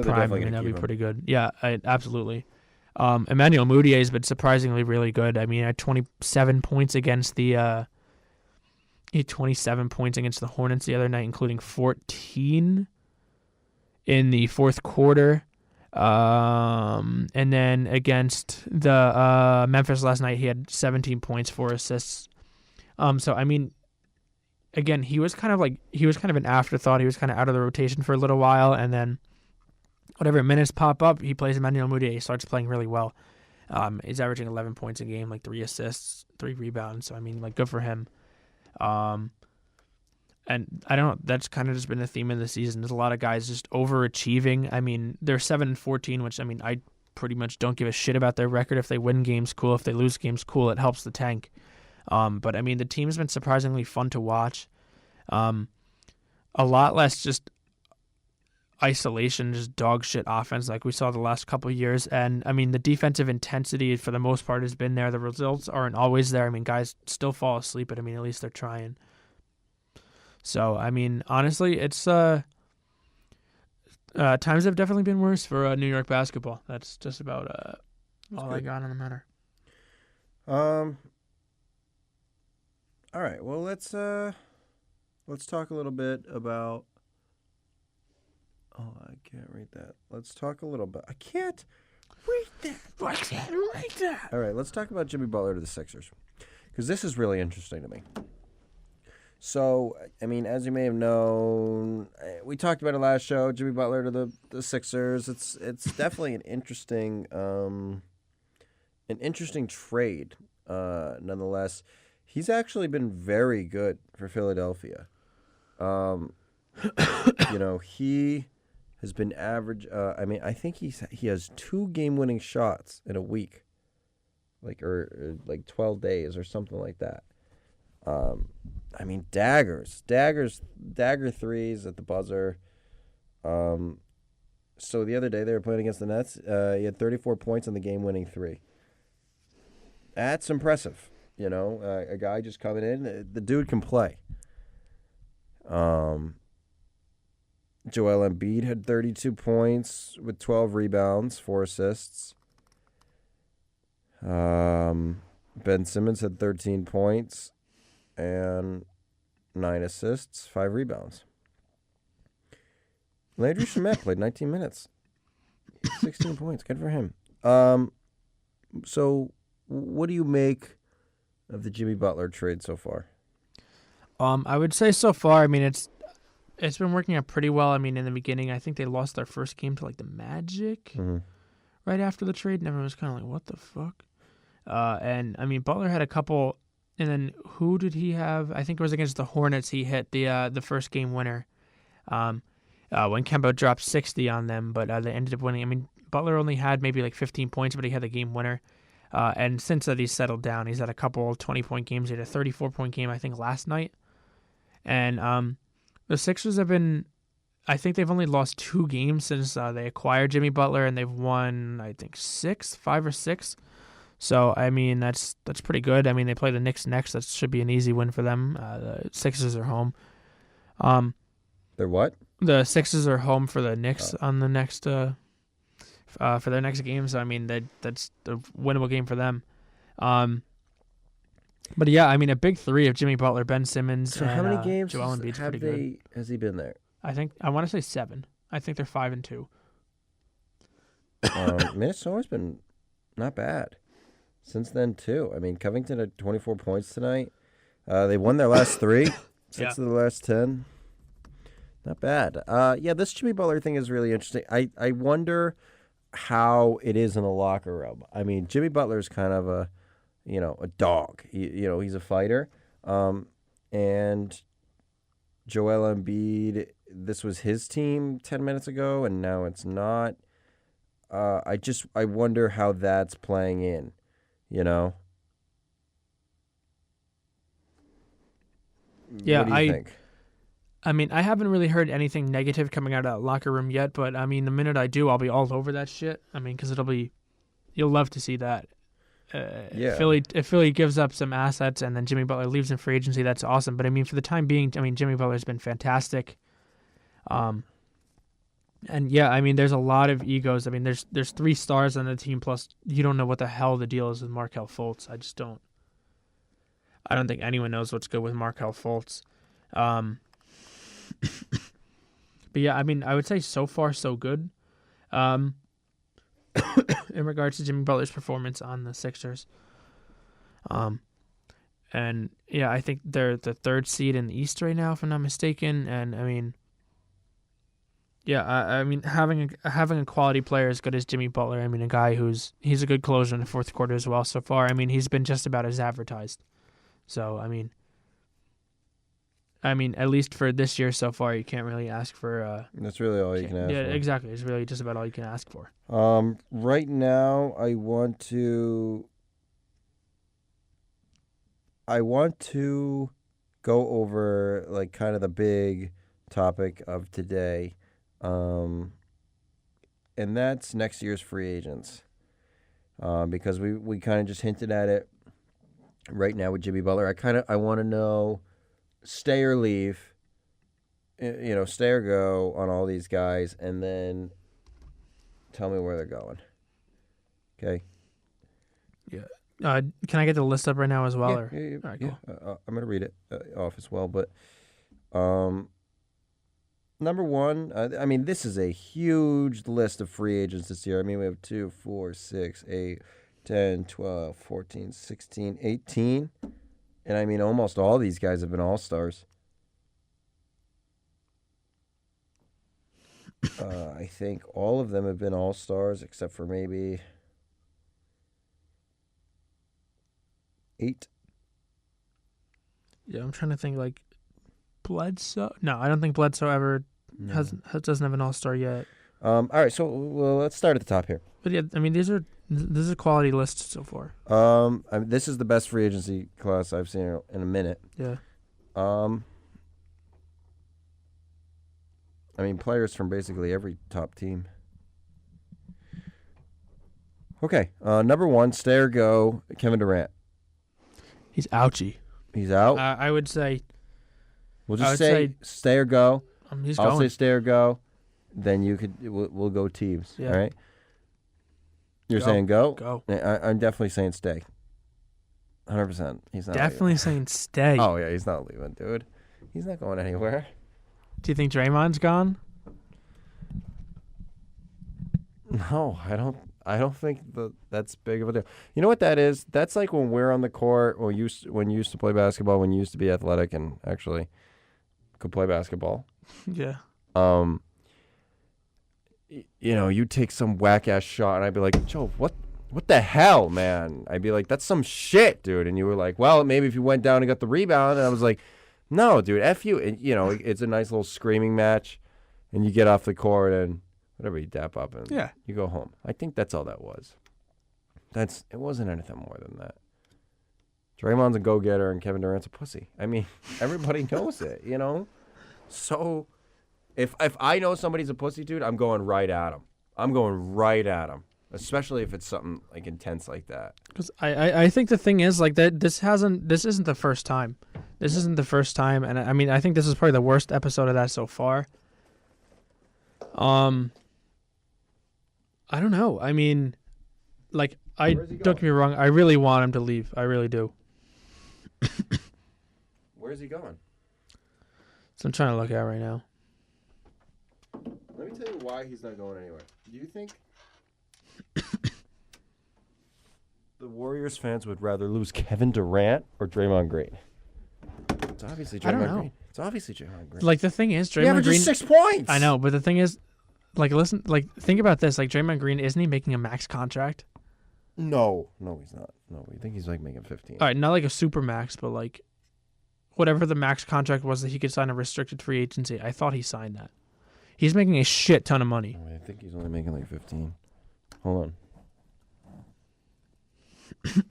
S2: prime, I mean, that'd be pretty good. Yeah, absolutely. Emmanuel Mudiay has been surprisingly really good. I mean, he had 27 points against the He had 27 points against the Hornets the other night, including 14 in the fourth quarter. And then against the Memphis last night, he had 17 points, 4 assists. So I mean, again, he was kind of an afterthought. He was kind of out of the rotation for a little while, and then whatever minutes pop up, he plays Emmanuel Mudiay. He starts playing really well. He's averaging 11 points a game, like 3 assists, 3 rebounds. So I mean, like, good for him. And I don't know, that's kind of just been the theme of the season. There's a lot of guys just overachieving. I mean, they're 7-14, which, I mean, I pretty much don't give a shit about their record. If they win games, cool. If they lose games, cool. It helps the tank. But I mean, the team's been surprisingly fun to watch. A lot less just isolation, just dog shit offense like we saw the last couple of years. And I mean, the defensive intensity for the most part has been there. The results aren't always there. I mean, guys still fall asleep, but I mean, at least they're trying. So I mean, honestly, it's times have definitely been worse for New York basketball. That's just about all I got on the matter.
S1: All right. Well, let's talk a little bit about. Oh, I can't read that. Let's talk a little bit. I can't
S2: Like that.
S1: All right, let's talk about Jimmy Butler to the Sixers, because this is really interesting to me. So, I mean, as you may have known, we talked about it last show. Jimmy Butler to the Sixers. It's definitely an interesting trade. Nonetheless, he's actually been very good for Philadelphia. He has been average. I think he has 2 game-winning shots in a week, like 12 days or something like that. Dagger threes at the buzzer. So the other day they were playing against the Nets. He had 34 points on the game-winning 3. That's impressive. A guy just coming in. The dude can play. Joel Embiid had 32 points with 12 rebounds, 4 assists. Ben Simmons had 13 points and 9 assists, 5 rebounds. Landry Shamet played 19 minutes, 16 points. Good for him. So what do you make of the Jimmy Butler trade so far?
S2: I would say so far, it's been working out pretty well. In the beginning, I think they lost their first game to the Magic right after the trade, and everyone was kind of like, "What the fuck?" Butler had a couple, and then who did he have? I think it was against the Hornets. He hit the first game winner when Kemba dropped 60 on them, but they ended up winning. Butler only had maybe 15 points, but he had the game winner. And since that, he's settled down. He's had a couple 20-point games. He had a 34-point game, I think, last night. And the Sixers have been, I think they've only lost 2 games since they acquired Jimmy Butler, and they've won, I think, 5 or 6. So, that's pretty good. They play the Knicks next. That should be an easy win for them. The Sixers are home.
S1: They're what?
S2: The Sixers are home for the Knicks on the next for their next game. So, that's a winnable game for them. But yeah, a big 3 of Jimmy Butler, Ben Simmons,
S1: so
S2: and
S1: how many games
S2: Joel Embiid's pretty good.
S1: Has he been there?
S2: I want to say 7. I think they're 5-2.
S1: Minnesota's been not bad since then too. Covington had 24 points tonight. They won their last 3, 6 of the last 10. Not bad. This Jimmy Butler thing is really interesting. I wonder how it is in the locker room. Jimmy Butler's kind of a dog. He's a fighter. And Joel Embiid, this was his team 10 minutes ago, and now it's not. I wonder how that's playing in,
S2: Yeah,
S1: what do you think?
S2: I haven't really heard anything negative coming out of that locker room yet, but the minute I do, I'll be all over that shit. Because you'll love to see that. If Philly gives up some assets and then Jimmy Butler leaves in free agency, that's awesome. But for the time being, Jimmy Butler's been fantastic. And yeah, there's a lot of egos. There's 3 stars on the team, plus you don't know what the hell the deal is with Markelle Fultz. I don't think anyone knows what's good with Markelle Fultz. But yeah, I would say so far so good. In regards to Jimmy Butler's performance on the Sixers. And yeah, I think they're the 3rd seed in the East right now, if I'm not mistaken. And having a quality player as good as Jimmy Butler, a guy he's a good closer in the 4th quarter as well so far. He's been just about as advertised. So, at least for this year so far, you can't really ask for.
S1: That's really all you can ask for.
S2: Yeah, exactly. It's really just about all you can ask for.
S1: Right now, I want to go over kind of the big topic of today, and that's next year's free agents. Because we kind of just hinted at it right now with Jimmy Butler. I want to know. Stay or leave, stay or go on all these guys, and then tell me where they're going. Okay?
S2: Yeah. Can I get the list up right now as well?
S1: Yeah.
S2: All right, cool.
S1: I'm going to read it off as well, but number one, I mean, this is a huge list of free agents this year. I mean, we have 2, 4, 6, 8, 10, 12, 14, 16, 18. And I mean, almost all these guys have been all-stars. I think all of them have been all-stars except for maybe 8.
S2: Yeah, I'm trying to think like Bledsoe. No, I don't think Bledsoe ever doesn't have an all-star yet.
S1: All right, so let's start at the top here.
S2: But yeah, I mean, this is a quality list so far.
S1: I mean, this is the best free agency class I've seen in a minute.
S2: Yeah.
S1: I mean, players from basically every top team. Okay, number one, stay or go, Kevin Durant.
S2: He's ouchie.
S1: He's out.
S2: I would say.
S1: We'll just say stay or go.
S2: He's
S1: I'll
S2: going.
S1: say stay or go. Then we'll go teams.
S2: Yeah.
S1: All right. You're saying go?
S2: Go.
S1: I'm definitely saying stay. 100%. He's not
S2: Definitely
S1: leaving.
S2: saying stay.
S1: Oh yeah, he's not leaving, dude. He's not going anywhere.
S2: Do you think Draymond's gone?
S1: No, I don't think that's big of a deal. You know what that is? That's like when we're on the court, when you used to play basketball, when you used to be athletic and actually could play basketball.
S2: Yeah.
S1: You know, you take some whack ass shot, and I'd be like, Joe, what the hell, man? I'd be like, that's some shit, dude. And you were like, well, maybe if you went down and got the rebound. And I was like, no, dude, F you. And, you know, it's a nice little screaming match, and you get off the court and whatever, you dap up and you go home. I think that's all that was. It wasn't anything more than that. Draymond's a go-getter and Kevin Durant's a pussy. I mean, everybody knows it, you know? So if I know somebody's a pussy, dude, I'm going right at him. Especially if it's something like intense like that.
S2: Because I think the thing is like that this isn't the first time. This isn't the first time, and I mean I think this is probably the worst episode of that so far. I don't know. I mean, like don't get me wrong. I really want him to leave. I really do.
S1: Where's he going?
S2: So I'm trying to look at right now.
S1: Let me tell you why he's not going anywhere. Do you think the Warriors fans would rather lose Kevin Durant or Draymond Green? It's obviously Draymond
S2: I don't know.
S1: Green. It's obviously Draymond Green.
S2: Like the thing is, Draymond
S1: He averages
S2: Green.
S1: 6 points.
S2: I know, but the thing is, like listen, like think about this. Like Draymond Green, isn't he making a max contract?
S1: No, he's not. No, we think he's like making 15.
S2: All right, not like a super max, but like whatever the max contract was that he could sign a restricted free agency. I thought he signed that. He's making a shit ton of money.
S1: I think he's only making like 15. Hold on.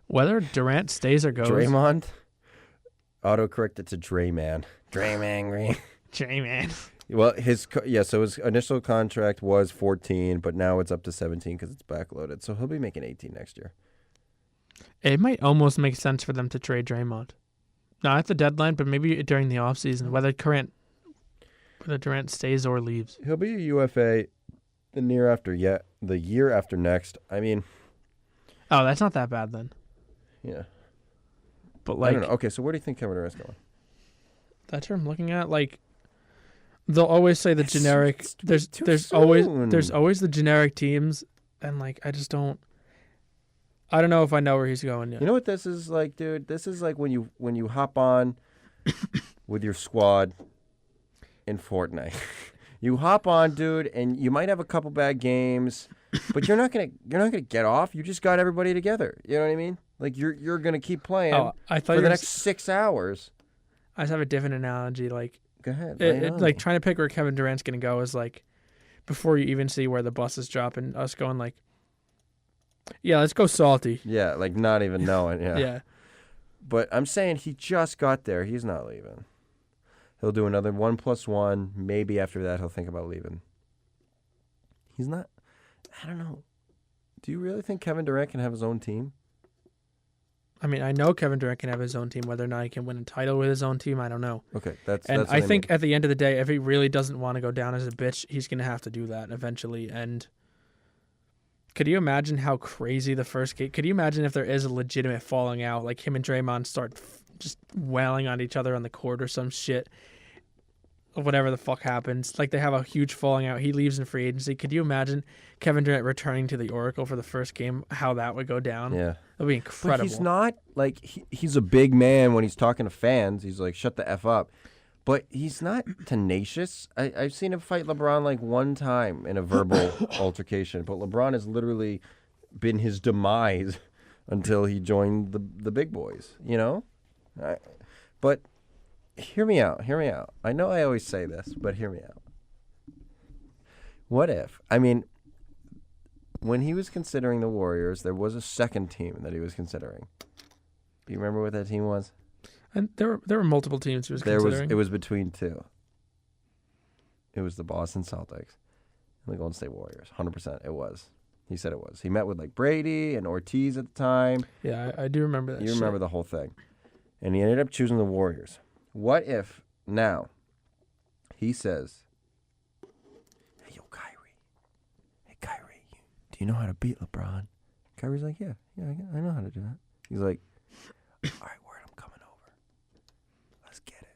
S2: Whether Durant stays or goes.
S1: Draymond autocorrected to Drayman. Draymond Green.
S2: J-Man.
S1: Well, so his initial contract was 14, but now it's up to 17 because it's backloaded. So he'll be making 18 next year.
S2: It might almost make sense for them to trade Draymond. Not at the deadline, but maybe during the offseason, whether Durant stays or leaves.
S1: He'll be a UFA the year after next. I mean,
S2: Oh, that's not that bad then.
S1: yeah.
S2: But
S1: I
S2: like
S1: don't know. Okay, so where do you think Kevin Durant's going?
S2: that's what I'm looking at. Like they'll always say the generic.
S1: it's too
S2: There's
S1: soon.
S2: always the generic teams, and like I just don't. I don't know if I know where he's going yet.
S1: You know what this is like, dude? This is like when you hop on with your squad in Fortnite. You hop on, dude, and you might have a couple bad games, but you're not gonna get off. You just got everybody together. You know what I mean? Like you're gonna keep playing
S2: I thought
S1: for the next 6 hours.
S2: I just have a different analogy. Like
S1: Go ahead.
S2: like trying to pick where Kevin Durant's gonna go is like before you even see where the bus is dropping. Us going like, yeah, let's go salty.
S1: Yeah, like not even knowing. Yeah.
S2: Yeah.
S1: But I'm saying he just got there. He's not leaving. He'll do another 1+1. Maybe after that, he'll think about leaving. He's not. I don't know. Do you really think Kevin Durant can have his own team?
S2: I mean, I know Kevin Durant can have his own team. Whether or not he can win a title with his own team, I don't know.
S1: Okay,
S2: And
S1: that's
S2: I think at the end of the day, if he really doesn't want to go down as a bitch, he's going to have to do that eventually. And could you imagine how crazy the first game? Could you imagine if there is a legitimate falling out, like him and Draymond start just wailing on each other on the court or some shit, whatever the fuck happens. Like, they have a huge falling out. He leaves in free agency. Could you imagine Kevin Durant returning to the Oracle for the first game? How that would go down?
S1: Yeah.
S2: That'd be incredible.
S1: But he's not, like, he's a big man when he's talking to fans. He's like, shut the F up. But he's not tenacious. I've seen him fight LeBron, like, one time in a verbal altercation. But LeBron has literally been his demise until he joined the big boys, you know? But hear me out. I know I always say this, but hear me out. What if, when he was considering the Warriors, there was a second team that he was considering. Do you remember what that team was?
S2: And there were multiple teams he was considering.
S1: It was between two. It was the Boston Celtics and the Golden State Warriors. 100% it was. He said it was. He met with like Brady and Ortiz at the time.
S2: Yeah, I do remember that.
S1: You remember the whole thing. And he ended up choosing the Warriors. What if now he says, hey, yo, Kyrie. Hey, Kyrie, do you know how to beat LeBron? Kyrie's like, yeah, I know how to do that. He's like, all right, word, I'm coming over. Let's get it.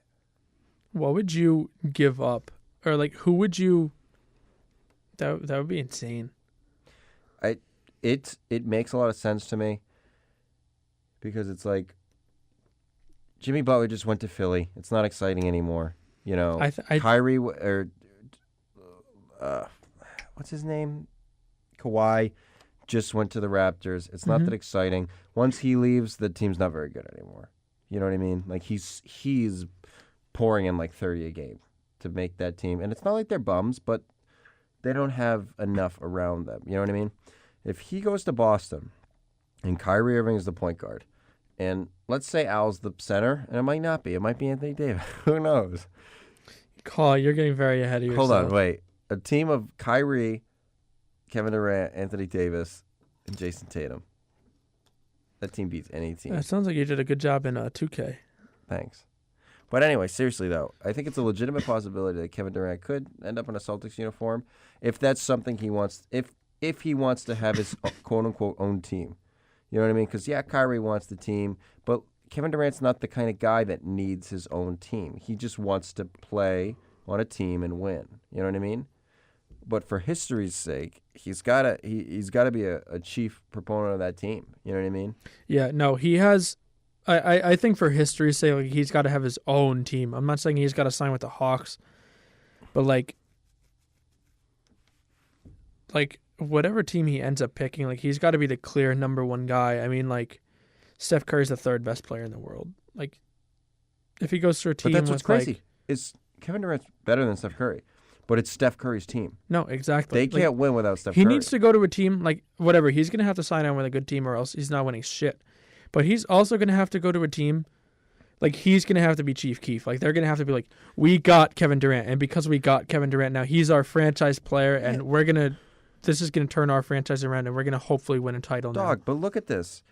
S2: What would you give up? Or, like, who would you... That would be insane.
S1: It makes a lot of sense to me because it's like Jimmy Butler just went to Philly. It's not exciting anymore. You know, Kyrie or what's his name? Kawhi just went to the Raptors. It's not that exciting. Once he leaves, the team's not very good anymore. You know what I mean? Like he's pouring in like 30 a game to make that team. And it's not like they're bums, but they don't have enough around them. You know what I mean? If he goes to Boston and Kyrie Irving is the point guard, and let's say Al's the center, and it might not be. It might be Anthony Davis. Who knows?
S2: Call, you're getting very ahead of yourself.
S1: Hold on, wait. A team of Kyrie, Kevin Durant, Anthony Davis, and Jason Tatum. That team beats any team.
S2: It sounds like you did a good job in 2K.
S1: Thanks. But anyway, seriously though, I think it's a legitimate possibility that Kevin Durant could end up in a Celtics uniform if that's something he wants. If he wants to have his quote unquote own team, you know what I mean? Because Kyrie wants the team, but Kevin Durant's not the kind of guy that needs his own team. He just wants to play on a team and win. You know what I mean? But for history's sake, he's gotta be a chief proponent of that team. You know what I mean?
S2: Yeah, no, he has. I think for history's sake, like, he's got to have his own team. I'm not saying he's got to sign with the Hawks, but like whatever team he ends up picking, like he's got to be the clear number one guy. I mean, like Steph Curry's the third best player in the world. Like if he goes to a team,
S1: but that's what's crazy is Kevin Durant's better than Steph Curry, but it's Steph Curry's team.
S2: No, exactly.
S1: They can't win without Steph Curry.
S2: He needs to go to a team like whatever. He's gonna have to sign on with a good team, or else he's not winning shit. But he's also going to have to go to a team, like he's going to have to be Chief Keef. Like they're going to have to be like, we got Kevin Durant, and because we got Kevin Durant now, he's our franchise player, and this is going to turn our franchise around, and we're going to hopefully win a title now.
S1: But look at this.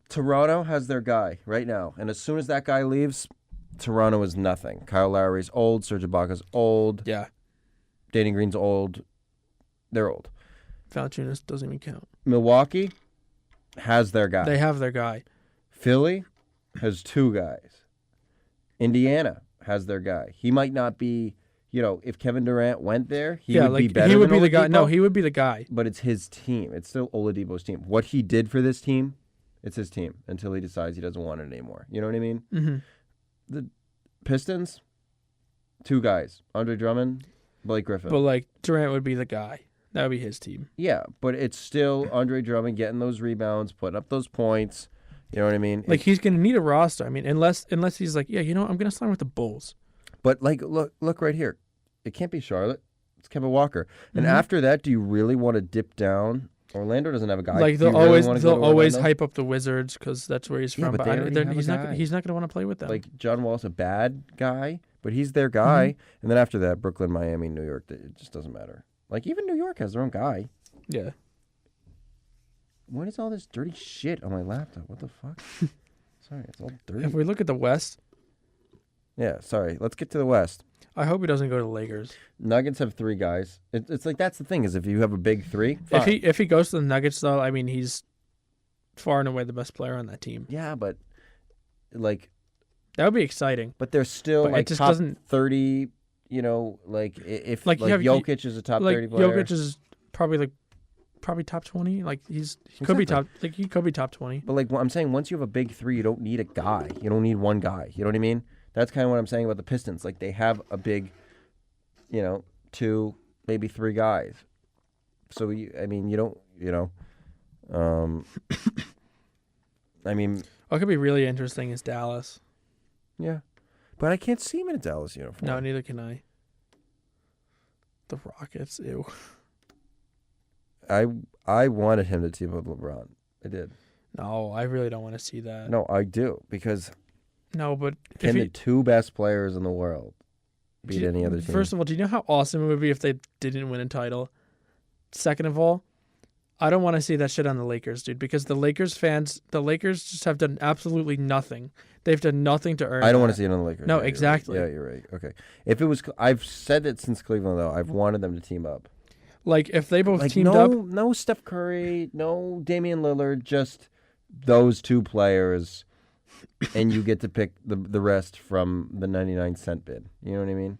S1: Toronto has their guy right now, and as soon as that guy leaves, Toronto is nothing. Kyle Lowry's old, Serge Ibaka's old.
S2: Yeah.
S1: Danny Green's old. They're old.
S2: Valanciunas doesn't even count.
S1: Milwaukee has their guy.
S2: They have their guy.
S1: Philly has two guys. Indiana has their guy. He might not be, if Kevin Durant went there, he would be better.
S2: He would
S1: than
S2: be the guy.
S1: Oladipo,
S2: No, he would be the guy.
S1: But it's his team. It's still Oladipo's team. What he did for this team, it's his team until he decides he doesn't want it anymore. You know what I mean?
S2: Mm-hmm.
S1: The Pistons, two guys. Andre Drummond, Blake Griffin.
S2: But Durant would be the guy. That would be his team.
S1: Yeah, but it's still Andre Drummond getting those rebounds, putting up those points. You know what I mean?
S2: He's going to need a roster. I mean, unless he's like, yeah, I'm going to sign with the Bulls.
S1: But look right here. It can't be Charlotte. It's Kemba Walker. And after that, do you really want to dip down? Orlando doesn't have a guy.
S2: They'll always hype up the Wizards because that's where he's from.
S1: But
S2: he's not going to want to play with them.
S1: Like John Wall's a bad guy, but he's their guy. And then after that, Brooklyn, Miami, New York, it just doesn't matter. Even New York has their own guy.
S2: Yeah.
S1: What is all this dirty shit on my laptop? What the fuck? Sorry, it's all dirty.
S2: If we look at the West.
S1: Yeah, sorry. Let's get to the West.
S2: I hope he doesn't go to the Lakers.
S1: Nuggets have three guys. It's like that's the thing is if you have a big three, fine.
S2: If he goes to the Nuggets though, I mean he's far and away the best player on that team.
S1: Yeah, but
S2: That would be exciting.
S1: But they're still
S2: But it
S1: like
S2: just
S1: top
S2: doesn't-
S1: 30. You know, like if
S2: Like,
S1: like
S2: you have-
S1: Jokic is a top 30 player.
S2: Jokic is probably top 20. Like he could be top. Like he could be top 20.
S1: But like I'm saying, once you have a big three, you don't need a guy. You don't need one guy. You know what I mean? That's kind of what I'm saying about the Pistons. Like they have a big, 2, maybe 3 guys. So you don't, I mean,
S2: What could be really interesting is Dallas.
S1: yeah, but I can't see him in a Dallas uniform.
S2: No, neither can I. The Rockets, ew.
S1: I wanted him to team up with LeBron. I did.
S2: No, I really don't want to see that.
S1: No, I do because
S2: No, but
S1: can the 2 best players in the world beat any other team?
S2: First of all, do you know how awesome it would be if they didn't win a title? Second of all, I don't want to see that shit on the Lakers, dude, because the Lakers just have done absolutely nothing. They've done nothing to earn
S1: I don't want
S2: that.
S1: to see it on the Lakers.
S2: No,
S1: Yeah,
S2: exactly.
S1: You're right. Yeah, you're right. Okay. If it was, I've said it since Cleveland though. I've wanted them to team up.
S2: Like if they both
S1: Like
S2: teamed up,
S1: no Steph Curry, no Damian Lillard, just those 2 players, and you get to pick the rest from the 99-cent bid. You know what I mean?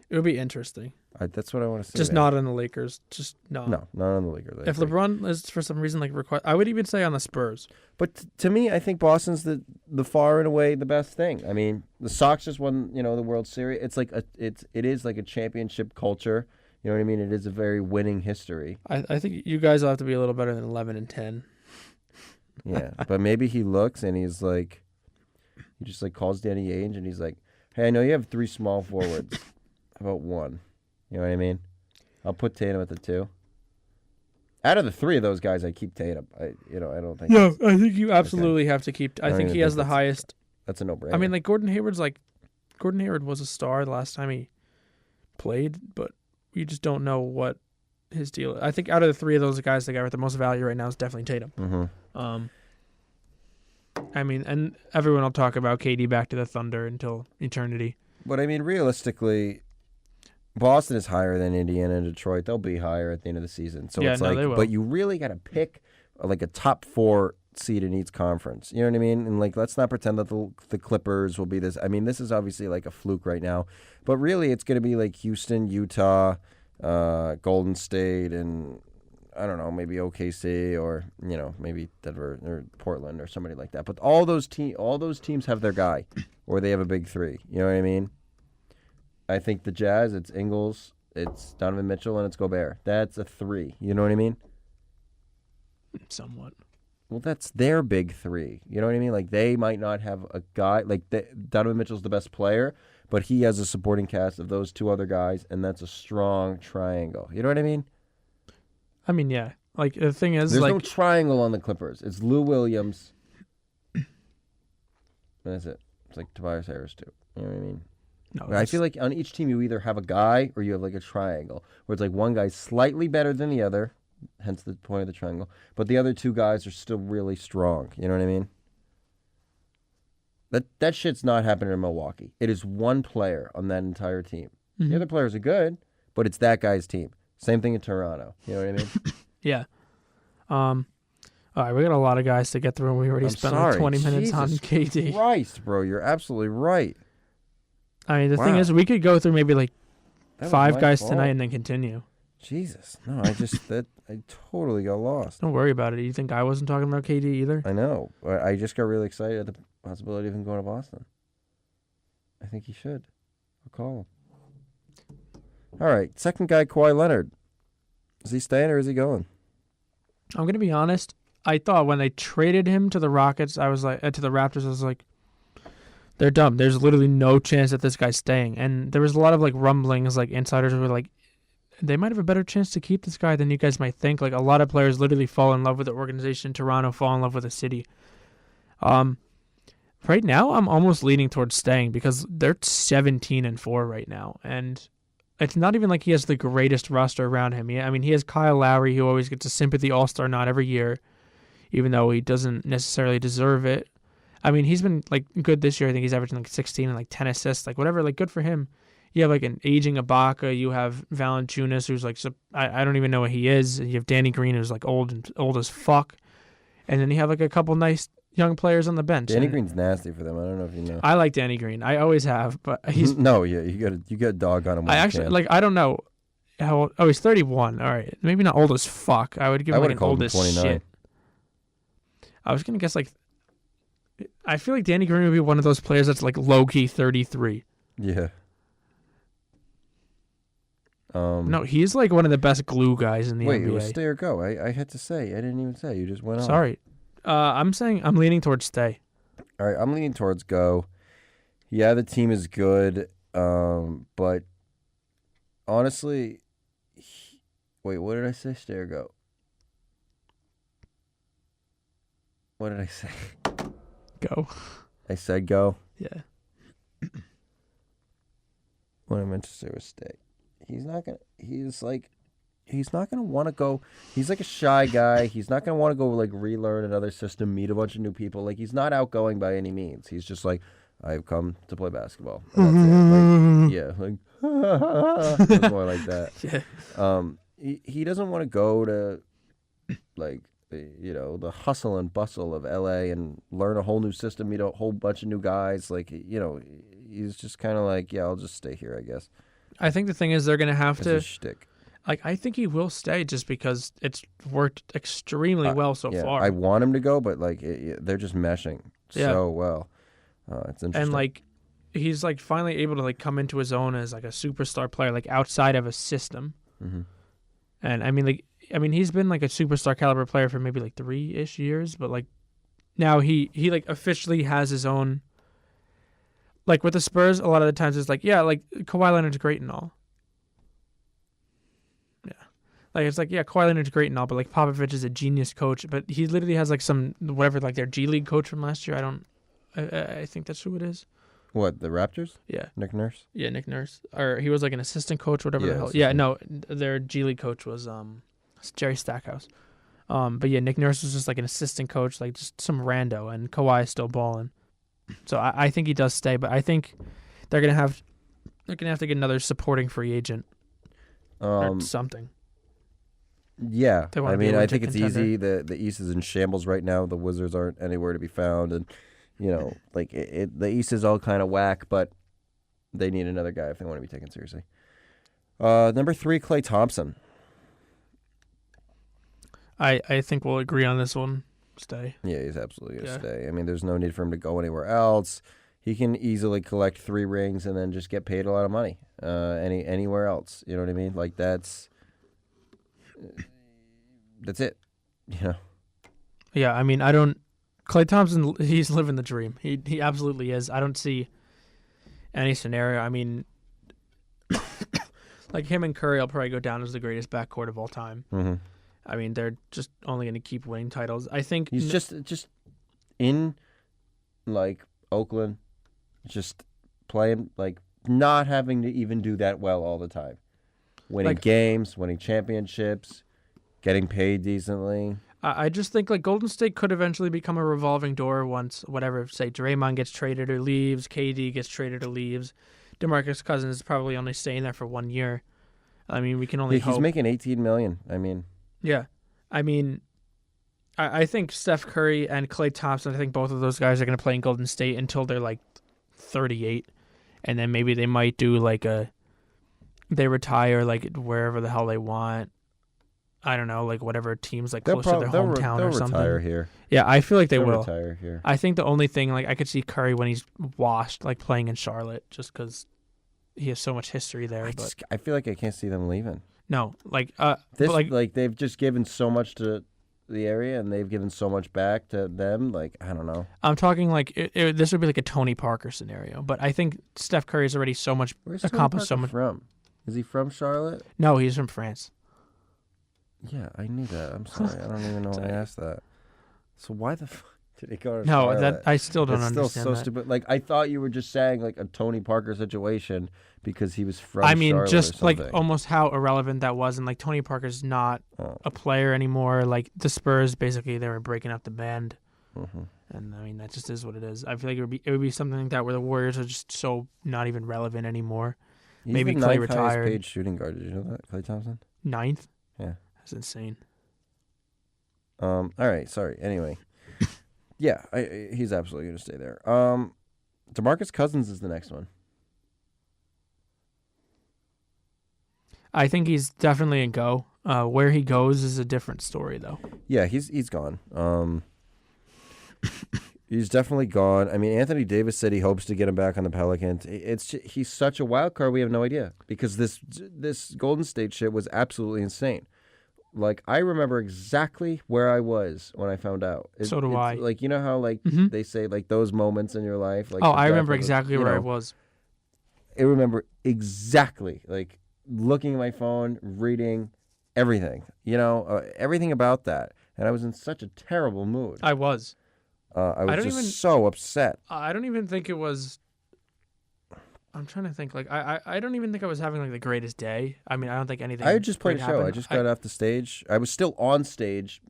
S2: it would be interesting.
S1: That's what I want to see.
S2: Just
S1: man.
S2: not on the Lakers. Just no.
S1: No, not on the Lakers. I
S2: If
S1: think.
S2: LeBron is for some reason like request, I would even say on the Spurs.
S1: But to me, I think Boston's the far and away the best thing. I mean, the Sox just won, the World Series. It's like it is like a championship culture. You know what I mean? It is a very winning history.
S2: I think you guys will have to be a little better than 11-10.
S1: Yeah, but maybe he looks and he's like, he just like calls Danny Ainge and he's like, "Hey, I know you have 3 small forwards. How about 1?" You know what I mean? I'll put Tatum at the 2. Out of the 3 of those guys, I keep Tatum. I don't think.
S2: Yeah, I think you absolutely have to keep. I
S1: don't
S2: think
S1: even
S2: he has
S1: think
S2: the
S1: that's-
S2: highest.
S1: That's a no-brainer.
S2: I mean, like Gordon Hayward was a star the last time he played, but you just don't know what his deal is. I think out of the 3 of those guys, the guy with the most value right now is definitely Tatum.
S1: Mm-hmm.
S2: I mean, and everyone will talk about KD back to the Thunder until eternity.
S1: But I mean, realistically, Boston is higher than Indiana and Detroit. They'll be higher at the end of the season. So
S2: Yeah,
S1: it's
S2: no,
S1: like,
S2: they will.
S1: but you really got to pick like a top 4 seed in each conference. You know what I mean? And like, let's not pretend that the Clippers will be this. I mean, this is obviously like a fluke right now, but really, it's going to be like Houston, Utah, Golden State, and I don't know, maybe OKC or maybe Denver or Portland or somebody like that. But all those teams have their guy, or they have a big 3. You know what I mean? I think the Jazz, it's Ingles, it's Donovan Mitchell, and it's Gobert. That's a 3. You know what I mean?
S2: Somewhat.
S1: Well, that's their big 3. You know what I mean? Like they might not have a guy like Donovan Mitchell's the best player, but he has a supporting cast of those 2 other guys, and that's a strong triangle. You know what I mean?
S2: I mean, yeah. Like the thing is,
S1: There's
S2: like
S1: no triangle on the Clippers. It's Lou Williams. That's it. It's like Tobias Harris too. You know what I mean?
S2: no.
S1: I feel like on each team you either have a guy or you have like a triangle, where it's like one guy's slightly better than the other, hence the point of the triangle, but the other 2 guys are still really strong. You know what I mean? That shit's not happening in Milwaukee. It is one player on that entire team. The other players are good, but it's that guy's team. Same thing in Toronto. You know what I mean?
S2: Yeah. All right, we got a lot of guys to get through, and we already
S1: I'm
S2: spent
S1: sorry.
S2: like 20 minutes on
S1: Jesus
S2: KD.
S1: Christ, bro, you're absolutely right.
S2: I mean, the thing
S1: Wow.
S2: is, we could go through maybe like
S1: That was
S2: 5
S1: my
S2: guys
S1: fault.
S2: tonight and then continue.
S1: Jesus, no, I totally got lost.
S2: Don't worry about it. You think I wasn't talking about KD either?
S1: I know. I just got really excited at the possibility of him going to Boston. I think he should. I'll call him. All right, second guy, Kawhi Leonard. Is he staying or is he going?
S2: I'm gonna be honest. I thought when they traded him to the Rockets, I was like, to the Raptors, I was like, they're dumb. There's literally no chance that this guy's staying. And there was a lot of like rumblings, like insiders were like, they might have a better chance to keep this guy than you guys might think. Like a lot of players literally fall in love with the organization. Toronto fall in love with the city. Right now, I'm almost leaning towards staying because they're 17-4 right now, and it's not even like he has the greatest roster around him. Yeah, I mean, he has Kyle Lowry, who always gets a sympathy All-Star nod every year, even though he doesn't necessarily deserve it. I mean, he's been like good this year. I think he's averaging like 16 and like 10 assists, like whatever. Like good for him. You have like an aging Ibaka. You have Valanciunas, who's like I don't even know what he is. You have Danny Green, who's like old as fuck, and then you have like a couple nice young players on the bench.
S1: Danny
S2: And
S1: Green's nasty for them. I don't know if you know.
S2: I like Danny Green. I always have, but he's
S1: no, yeah, you got a dog on him.
S2: I actually like. I don't know how old. Oh, he's 31. All right, maybe not old as fuck. I would give him like an old as
S1: 29.
S2: shit. I was gonna guess like. I feel like Danny Green would be one of those players that's like low key 33.
S1: Yeah.
S2: No, he's like one of the best glue guys in the
S1: wait,
S2: NBA.
S1: it was stay or go. I had to say. I didn't even say. You just went on.
S2: Sorry. I'm saying I'm leaning towards stay.
S1: All right, I'm leaning towards go. Yeah, the team is good, but honestly, wait, what did I say? Stay or go? What did I say?
S2: Go.
S1: I said go.
S2: Yeah.
S1: What I meant to say was stay. He's not gonna want to go. He's like a shy guy. He's not gonna want to go like relearn another system, meet a bunch of new people. Like he's not outgoing by any means. He's just like, I've come to play basketball. And that's it. Like, it's more like that.
S2: Yeah.
S1: He doesn't want to go to like the hustle and bustle of LA and learn a whole new system, meet a whole bunch of new guys. Like he's just kind of like, yeah, I'll just stay here, I guess.
S2: I think the thing is they're gonna have
S1: That's
S2: to.
S1: his shtick.
S2: Like I think he will stay just because it's worked extremely well so far.
S1: I want him to go, but like they're just meshing so well. It's interesting.
S2: And like he's like finally able to like come into his own as like a superstar player, like outside of a system.
S1: Mm-hmm.
S2: And I mean he's been like a superstar caliber player for maybe like 3-ish years, but like now he like officially has his own. Like with the Spurs, a lot of the times it's like, yeah, like Kawhi Leonard's great and all. Yeah. Like it's like, yeah, Kawhi Leonard's great and all, but like Popovich is a genius coach, but he literally has like some whatever, like their G League coach from last year. I think that's who it is.
S1: What, the Raptors?
S2: Yeah.
S1: Nick Nurse?
S2: Yeah, Nick Nurse. Or he was like an assistant coach, whatever the hell.
S1: assistant.
S2: Yeah, no, their G League coach was Jerry Stackhouse. But yeah, Nick Nurse was just like an assistant coach, like just some rando, and Kawhi is still balling. So I think he does stay, but I think they're gonna have to get another supporting free agent or something.
S1: Yeah, I mean, I think it's
S2: contender.
S1: easy. The East is in shambles right now. The Wizards aren't anywhere to be found, and like the East is all kind of whack. But they need another guy if they want to be taken seriously. Number 3, Klay Thompson.
S2: I think we'll agree on this one. Stay.
S1: Yeah, he's absolutely gonna stay. I mean, there's no need for him to go anywhere else. He can easily collect 3 rings and then just get paid a lot of money. Anywhere else, you know what I mean? Like that's it.
S2: Yeah, I mean, Klay Thompson, he's living the dream. He absolutely is. I don't see any scenario. I mean, like him and Curry will probably go down as the greatest backcourt of all time.
S1: Mm-hmm.
S2: I mean, they're just only going to keep winning titles. I think
S1: he's just in like Oakland, just playing like not having to even do that well all the time, winning games, winning championships, getting paid decently.
S2: I just think like Golden State could eventually become a revolving door once whatever, say Draymond gets traded or leaves, KD gets traded or leaves. DeMarcus Cousins is probably only staying there for 1 year. I mean, we can only hope.
S1: He's making $18 million. I mean.
S2: Yeah. I mean, I think Steph Curry and Klay Thompson, I think both of those guys are going to play in Golden State until they're like 38. And then maybe they might do like they retire like wherever the hell they want. I don't know, like whatever teams like close to their hometown or something.
S1: They'll retire here.
S2: Yeah, I feel like they will.
S1: Retire here.
S2: I think the only thing, like I could see Curry when he's washed, like playing in Charlotte just because he has so much history there.
S1: I feel like I can't see them leaving.
S2: No, like
S1: they've just given so much to the area and they've given so much back to them. Like I don't know.
S2: I'm talking like this would be like a Tony Parker scenario, but I think Steph Curry's already so much accomplished. So much
S1: from. Is he from Charlotte?
S2: No, he's from France.
S1: Yeah, I knew that. I'm sorry, I don't even know why I asked that. So why the fuck did he go to Charlotte?
S2: No, I still don't understand.
S1: It's still so stupid. Like I thought you were just saying like a Tony Parker situation because he was from.
S2: I mean,
S1: Charlotte
S2: just like almost how irrelevant that was, and like Tony Parker's not a player anymore. Like the Spurs, basically, they were breaking up the band, and I mean that just is what it is. I feel like it would be something like that where the Warriors are just so not even relevant anymore.
S1: He's
S2: Maybe
S1: the
S2: Klay
S1: ninth
S2: retired.
S1: highest paid shooting guard. Did you know that, Klay Thompson?
S2: 9th?
S1: Yeah,
S2: that's insane.
S1: All right. Sorry. Anyway, Yeah, he's absolutely going to stay there. DeMarcus Cousins is the next one.
S2: I think he's definitely a go. Where he goes is a different story, though.
S1: Yeah, he's gone. He's definitely gone. I mean, Anthony Davis said he hopes to get him back on the Pelicans. He's such a wild card. We have no idea because this Golden State shit was absolutely insane. Like, I remember exactly where I was when I found out.
S2: So do I.
S1: Like, you know how they say like those moments in your life. Like,
S2: I remember exactly where I was.
S1: I remember exactly like looking at my phone, reading everything. Everything about that, and I was in such a terrible mood.
S2: I was.
S1: I was so upset.
S2: I don't even think it was. I'm trying to think. Like, I don't even think I was having like the greatest day. I mean, I don't think anything.
S1: I had just played a show.
S2: happened.
S1: I just got off the stage. I was still on stage,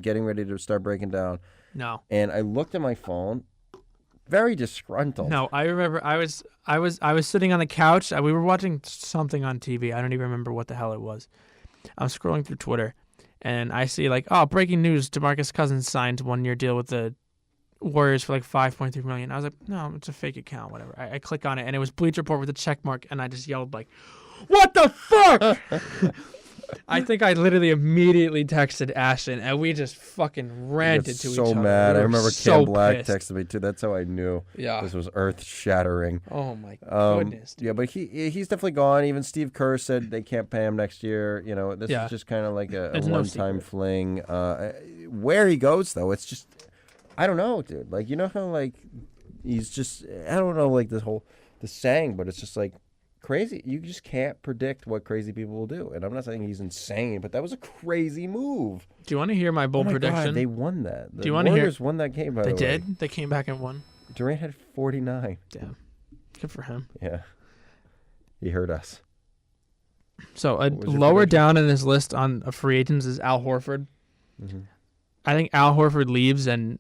S1: getting ready to start breaking down.
S2: No.
S1: And I looked at my phone, very disgruntled.
S2: No, I remember I was sitting on the couch. We were watching something on TV. I don't even remember what the hell it was. I'm scrolling through Twitter, and I see like, breaking news: DeMarcus Cousins signed 1-year deal with the Warriors for like $5.3 million. I was like, no, it's a fake account, whatever. I click on it, and it was Bleacher Report with a check mark, and I just yelled like, "What the fuck!" I think I literally immediately texted Ashton, and we just fucking ranted to each other.
S1: So mad. I remember Cam Black
S2: pissed.
S1: texted me too. That's how I knew.
S2: Yeah.
S1: This was earth shattering.
S2: Oh my goodness. Dude.
S1: Yeah, but he's definitely gone. Even Steve Kerr said they can't pay him next year. This is just kind of like a one-time fling. Where he goes though, it's just. I don't know, dude. Like, you know how, like, he's just, I don't know, like, the saying, but it's just, like, crazy. You just can't predict what crazy people will do. And I'm not saying he's insane, but that was a crazy move.
S2: Do you want to hear my bold prediction?
S1: God, they won that.
S2: Do you want to hear?
S1: Warriors won that game, by the way.
S2: They did? They came back and won?
S1: Durant had 49.
S2: Damn. Good for him.
S1: Yeah. He hurt us.
S2: So, lower down in this list on free agents is Al Horford. Mm-hmm. I think Al Horford leaves and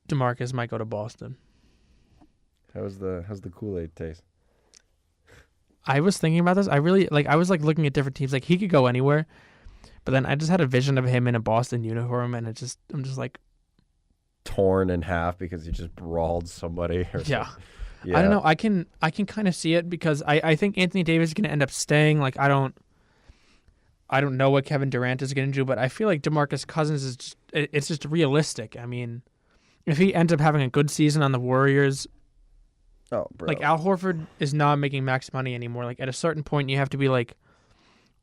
S2: DeMarcus might go to Boston.
S1: How's the Kool-Aid taste?
S2: I was thinking about this. I was looking at different teams. Like, he could go anywhere, but then I just had a vision of him in a Boston uniform, and I'm just like
S1: torn in half because he just brawled somebody.
S2: Yeah. I don't know. I can kind of see it because I think Anthony Davis is going to end up staying. Like, I don't know what Kevin Durant is going to do, but I feel like DeMarcus Cousins is it's just realistic. I mean, if he ends up having a good season on the Warriors,
S1: bro.
S2: Like, Al Horford is not making max money anymore. Like, at a certain point, you have to be like,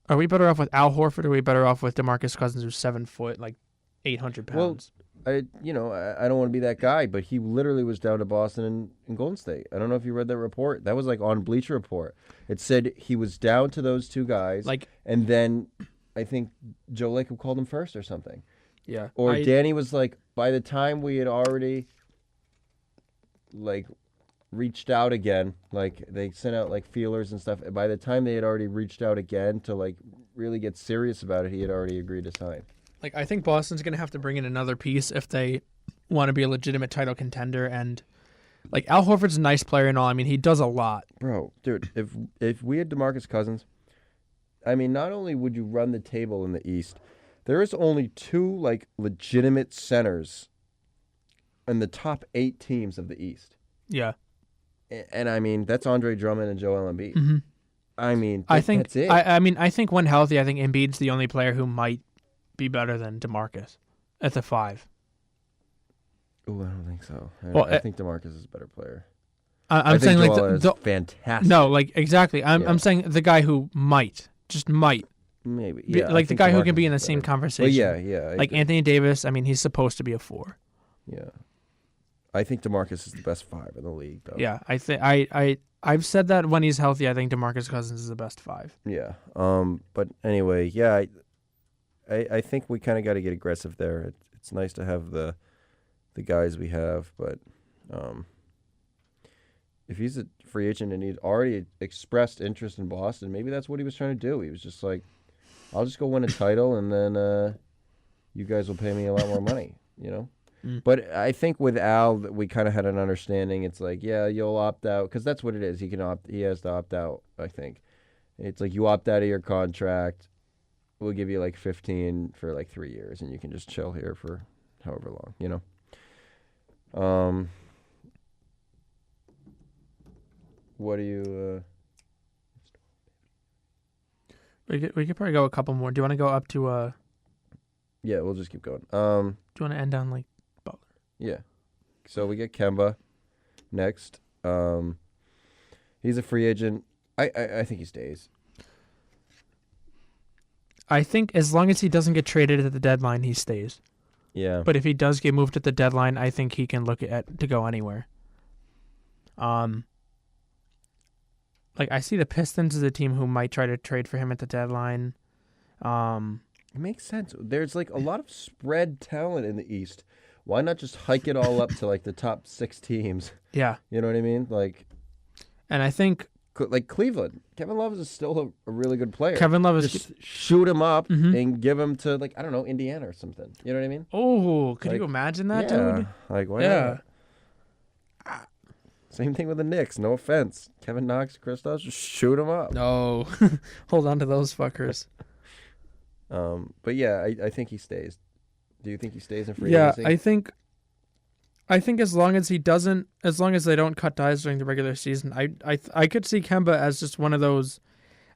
S2: are we better off with Al Horford or are we better off with DeMarcus Cousins, who's 7 foot, like 800 pounds?
S1: Well, I don't want to be that guy, but he literally was down to Boston and Golden State. I don't know if you read that report. That was like on Bleacher Report. It said he was down to those two guys, and then I think Joe Lacob called him first or something.
S2: Yeah.
S1: Or Danny was like, by the time we had already reached out again, like they sent out like feelers and stuff. By the time they had already reached out again to like really get serious about it, he had already agreed to sign.
S2: Like, I think Boston's going to have to bring in another piece if they want to be a legitimate title contender. And, like, Al Horford's a nice player and all. I mean, he does a lot.
S1: Bro, dude, if we had DeMarcus Cousins, I mean, not only would you run the table in the East, there is only 2, like, legitimate centers in the top 8 teams of the East.
S2: Yeah.
S1: And I mean, that's Andre Drummond and Joel Embiid.
S2: Mm-hmm.
S1: I mean,
S2: that's
S1: it.
S2: I mean, I think when healthy, I think Embiid's the only player who might be better than DeMarcus at the 5.
S1: Ooh, I don't think so.
S2: I
S1: think DeMarcus is a better player.
S2: I'm saying
S1: Joel
S2: like
S1: is fantastic.
S2: No, like exactly. I'm saying the guy who just might.
S1: Maybe. Yeah,
S2: like the guy who can be in the same conversation.
S1: Well, yeah.
S2: Like Anthony Davis, I mean, he's supposed to be a 4.
S1: Yeah. I think DeMarcus is the best 5 in the league, though.
S2: Yeah, I've said that when he's healthy, I think DeMarcus Cousins is the best 5.
S1: Yeah. But anyway, yeah, I think we kind of got to get aggressive there. It's nice to have the guys we have, but if he's a free agent and he'd already expressed interest in Boston, maybe that's what he was trying to do. He was just like, I'll just go win a title, and then you guys will pay me a lot more money, you know? Mm. But I think with Al, we kind of had an understanding. It's like, yeah, you'll opt out, because that's what it is. He has to opt out, I think. It's like you opt out of your contract. We'll give you like 15 for like 3 years, and you can just chill here for however long, you know? What do you?
S2: We could probably go a couple more. Do you want to go up to
S1: Yeah, we'll just keep going.
S2: Do you want to end on like Butler?
S1: Yeah. So we get Kemba next. He's a free agent. I think he stays.
S2: I think as long as he doesn't get traded at the deadline, he stays.
S1: Yeah.
S2: But if he does get moved at the deadline, I think he can look at to go anywhere. Like I see the Pistons as a team who might try to trade for him at the deadline.
S1: It makes sense. There's like a lot of spread talent in the East. Why not just hike it all up to like the top 6 teams?
S2: Yeah.
S1: You know what I mean? Like,
S2: and I think
S1: like Cleveland, Kevin Love is still a really good player.
S2: Kevin Love is
S1: just shoot him up and give him to like, I don't know, Indiana or something. You know what I mean?
S2: Oh, could
S1: like,
S2: you imagine that,
S1: yeah,
S2: dude?
S1: Like, why not? Same thing with the Knicks. No offense, Kevin Knox, Kristaps, just shoot him up.
S2: No, hold on to those fuckers.
S1: But yeah, I think he stays. Do you think he stays in free
S2: agency?
S1: agency?
S2: I think as long as they don't cut ties during the regular season, I could see Kemba as just one of those,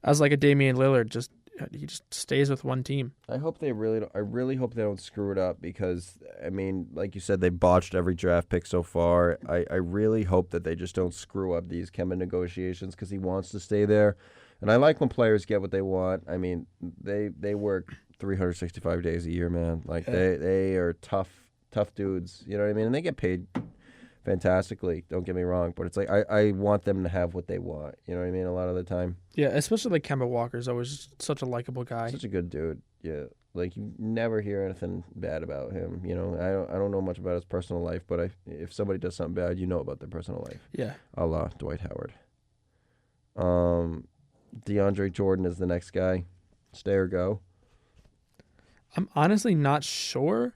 S2: as like a Damian Lillard, he just stays with one team.
S1: I hope they really don't. I really hope they don't screw it up because, I mean, like you said, they botched every draft pick so far. I really hope that they just don't screw up these Kemba negotiations because he wants to stay there. And I like when players get what they want. I mean, they work 365 days a year, man. Like, they are tough dudes. You know what I mean? And they get paid fantastically, don't get me wrong, but it's like I want them to have what they want. You know what I mean? A lot of the time.
S2: Yeah, especially like Kemba Walker's always such a likable guy.
S1: Such a good dude. Yeah, like you never hear anything bad about him. You know, I don't know much about his personal life, but if somebody does something bad, you know about their personal life.
S2: Yeah.
S1: A la Dwight Howard. DeAndre Jordan is the next guy. Stay or go?
S2: I'm honestly not sure.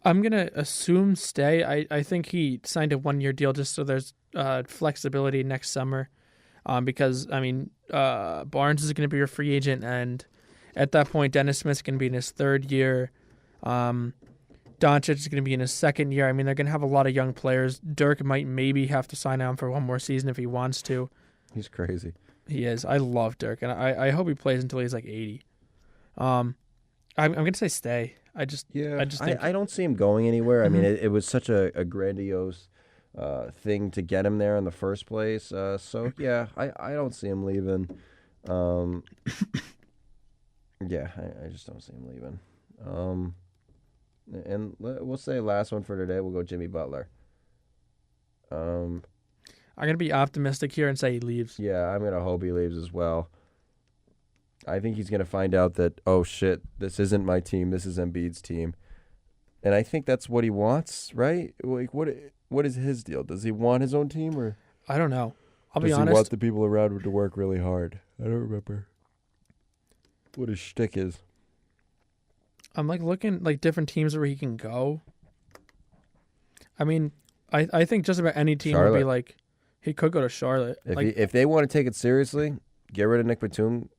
S2: I'm going to assume stay. I think he signed a 1-year deal just so there's flexibility next summer. Because, I mean, Barnes is going to be your free agent, and at that point, Dennis Smith's going to be in his 3rd year. Doncic is going to be in his 2nd year. I mean, they're going to have a lot of young players. Dirk might maybe have to sign on for one more season if he wants to.
S1: He's crazy.
S2: He is. I love Dirk, and I hope he plays until he's like 80. I'm going to say stay. I
S1: don't see him going anywhere. I mean, it was such a grandiose thing to get him there in the first place. So yeah, I don't see him leaving. Yeah, I just don't see him leaving. And we'll say last one for today. We'll go Jimmy Butler.
S2: I'm gonna be optimistic here and say he leaves.
S1: Yeah, I'm gonna hope he leaves as well. I think he's going to find out that, oh, shit, this isn't my team. This is Embiid's team. And I think that's what he wants, right? Like, what is his deal? Does he want his own team? Or
S2: I don't know. I'll be honest.
S1: Does he want the people around him to work really hard? I don't remember what his shtick is.
S2: I'm, like, looking, like, different teams where he can go. I mean, I think just about any team
S1: Charlotte.
S2: would be, like, he could go to Charlotte.
S1: If they want to take it seriously, get rid of Nick Batum.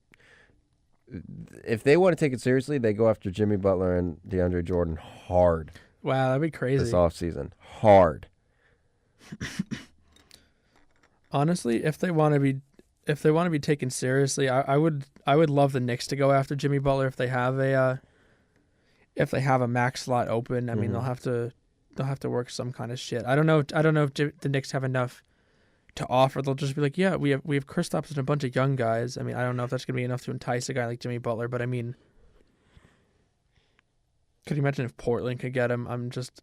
S1: If they want to take it seriously, they go after Jimmy Butler and DeAndre Jordan hard.
S2: Wow, that'd be crazy.
S1: This offseason. Hard.
S2: Honestly, if they want to be taken seriously, I would love the Knicks to go after Jimmy Butler if they have a max slot open. I mean, they'll have to work some kind of shit. I don't know if the Knicks have enough to offer. They'll just be like, yeah, we have Kristaps and a bunch of young guys. I mean, I don't know if that's gonna be enough to entice a guy like Jimmy Butler, but I mean, could you imagine if Portland could get him?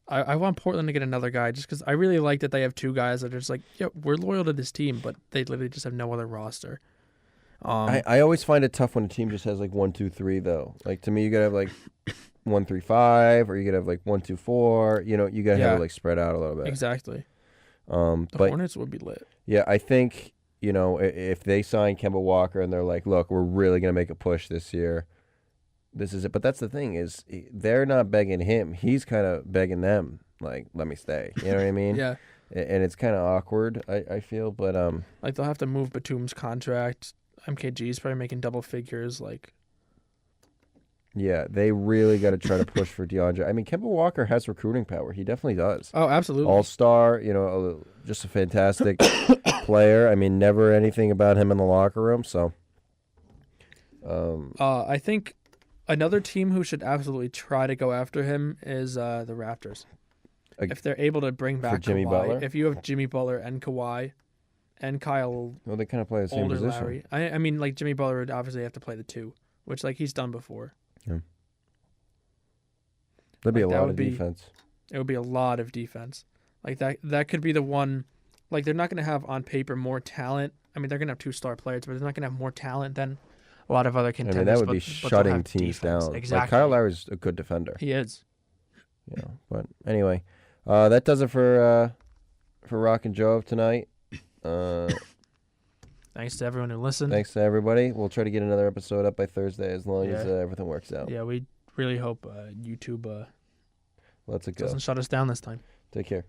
S2: I want Portland to get another guy just because I really like that they have 2 guys that are just like, yeah, we're loyal to this team, but they literally just have no other roster.
S1: I always find it tough when a team just has like 1, 2, 3 though. Like to me, you gotta have like 1, 3, 5, or you gotta have like 1, 2, 4. You know, you gotta have it like spread out a little bit.
S2: Exactly.
S1: But
S2: Hornets would be lit.
S1: Yeah, I think, you know, if they sign Kemba Walker and they're like, look, we're really going to make a push this year, this is it. But that's the thing is they're not begging him. He's kind of begging them, like, let me stay. You know what I mean?
S2: Yeah.
S1: And it's kind of awkward, I feel. But
S2: like they'll have to move Batum's contract. MKG's probably making double figures. Like,
S1: Yeah, they really got to try to push for DeAndre. I mean, Kemba Walker has recruiting power. He definitely does.
S2: Oh, absolutely.
S1: All-star, just a fantastic player. I mean, never anything about him in the locker room, so.
S2: I think another team who should absolutely try to go after him is the Raptors. If they're able to bring back
S1: Jimmy
S2: Kawhi.
S1: Butler?
S2: If you have Jimmy Butler and Kawhi and Kyle,
S1: Well, they kind of play the same
S2: older
S1: position.
S2: Lowry. I mean, like Jimmy Butler would obviously have to play the 2, which like he's done before.
S1: Yeah. There'd be a
S2: Like, that
S1: lot
S2: would
S1: of
S2: be-
S1: defense.
S2: It would be a lot of defense. Like that could be the one. Like they're not going to have on paper more talent. I mean, they're going to have 2 star players, but they're not going to have more talent than a lot of other
S1: I
S2: contenders.
S1: mean, that would
S2: but
S1: be
S2: they'll
S1: shutting
S2: have
S1: teams
S2: defense.
S1: down.
S2: Exactly.
S1: Like, Kyle Lowry's a good defender.
S2: He is.
S1: But anyway, that does it for Rock and Jouve tonight.
S2: Thanks to everyone who listened.
S1: Thanks to everybody. We'll try to get another episode up by Thursday as long as
S2: Yeah.
S1: everything works out.
S2: Yeah, we really hope YouTube
S1: Let's go.
S2: doesn't shut us down this time.
S1: Take care.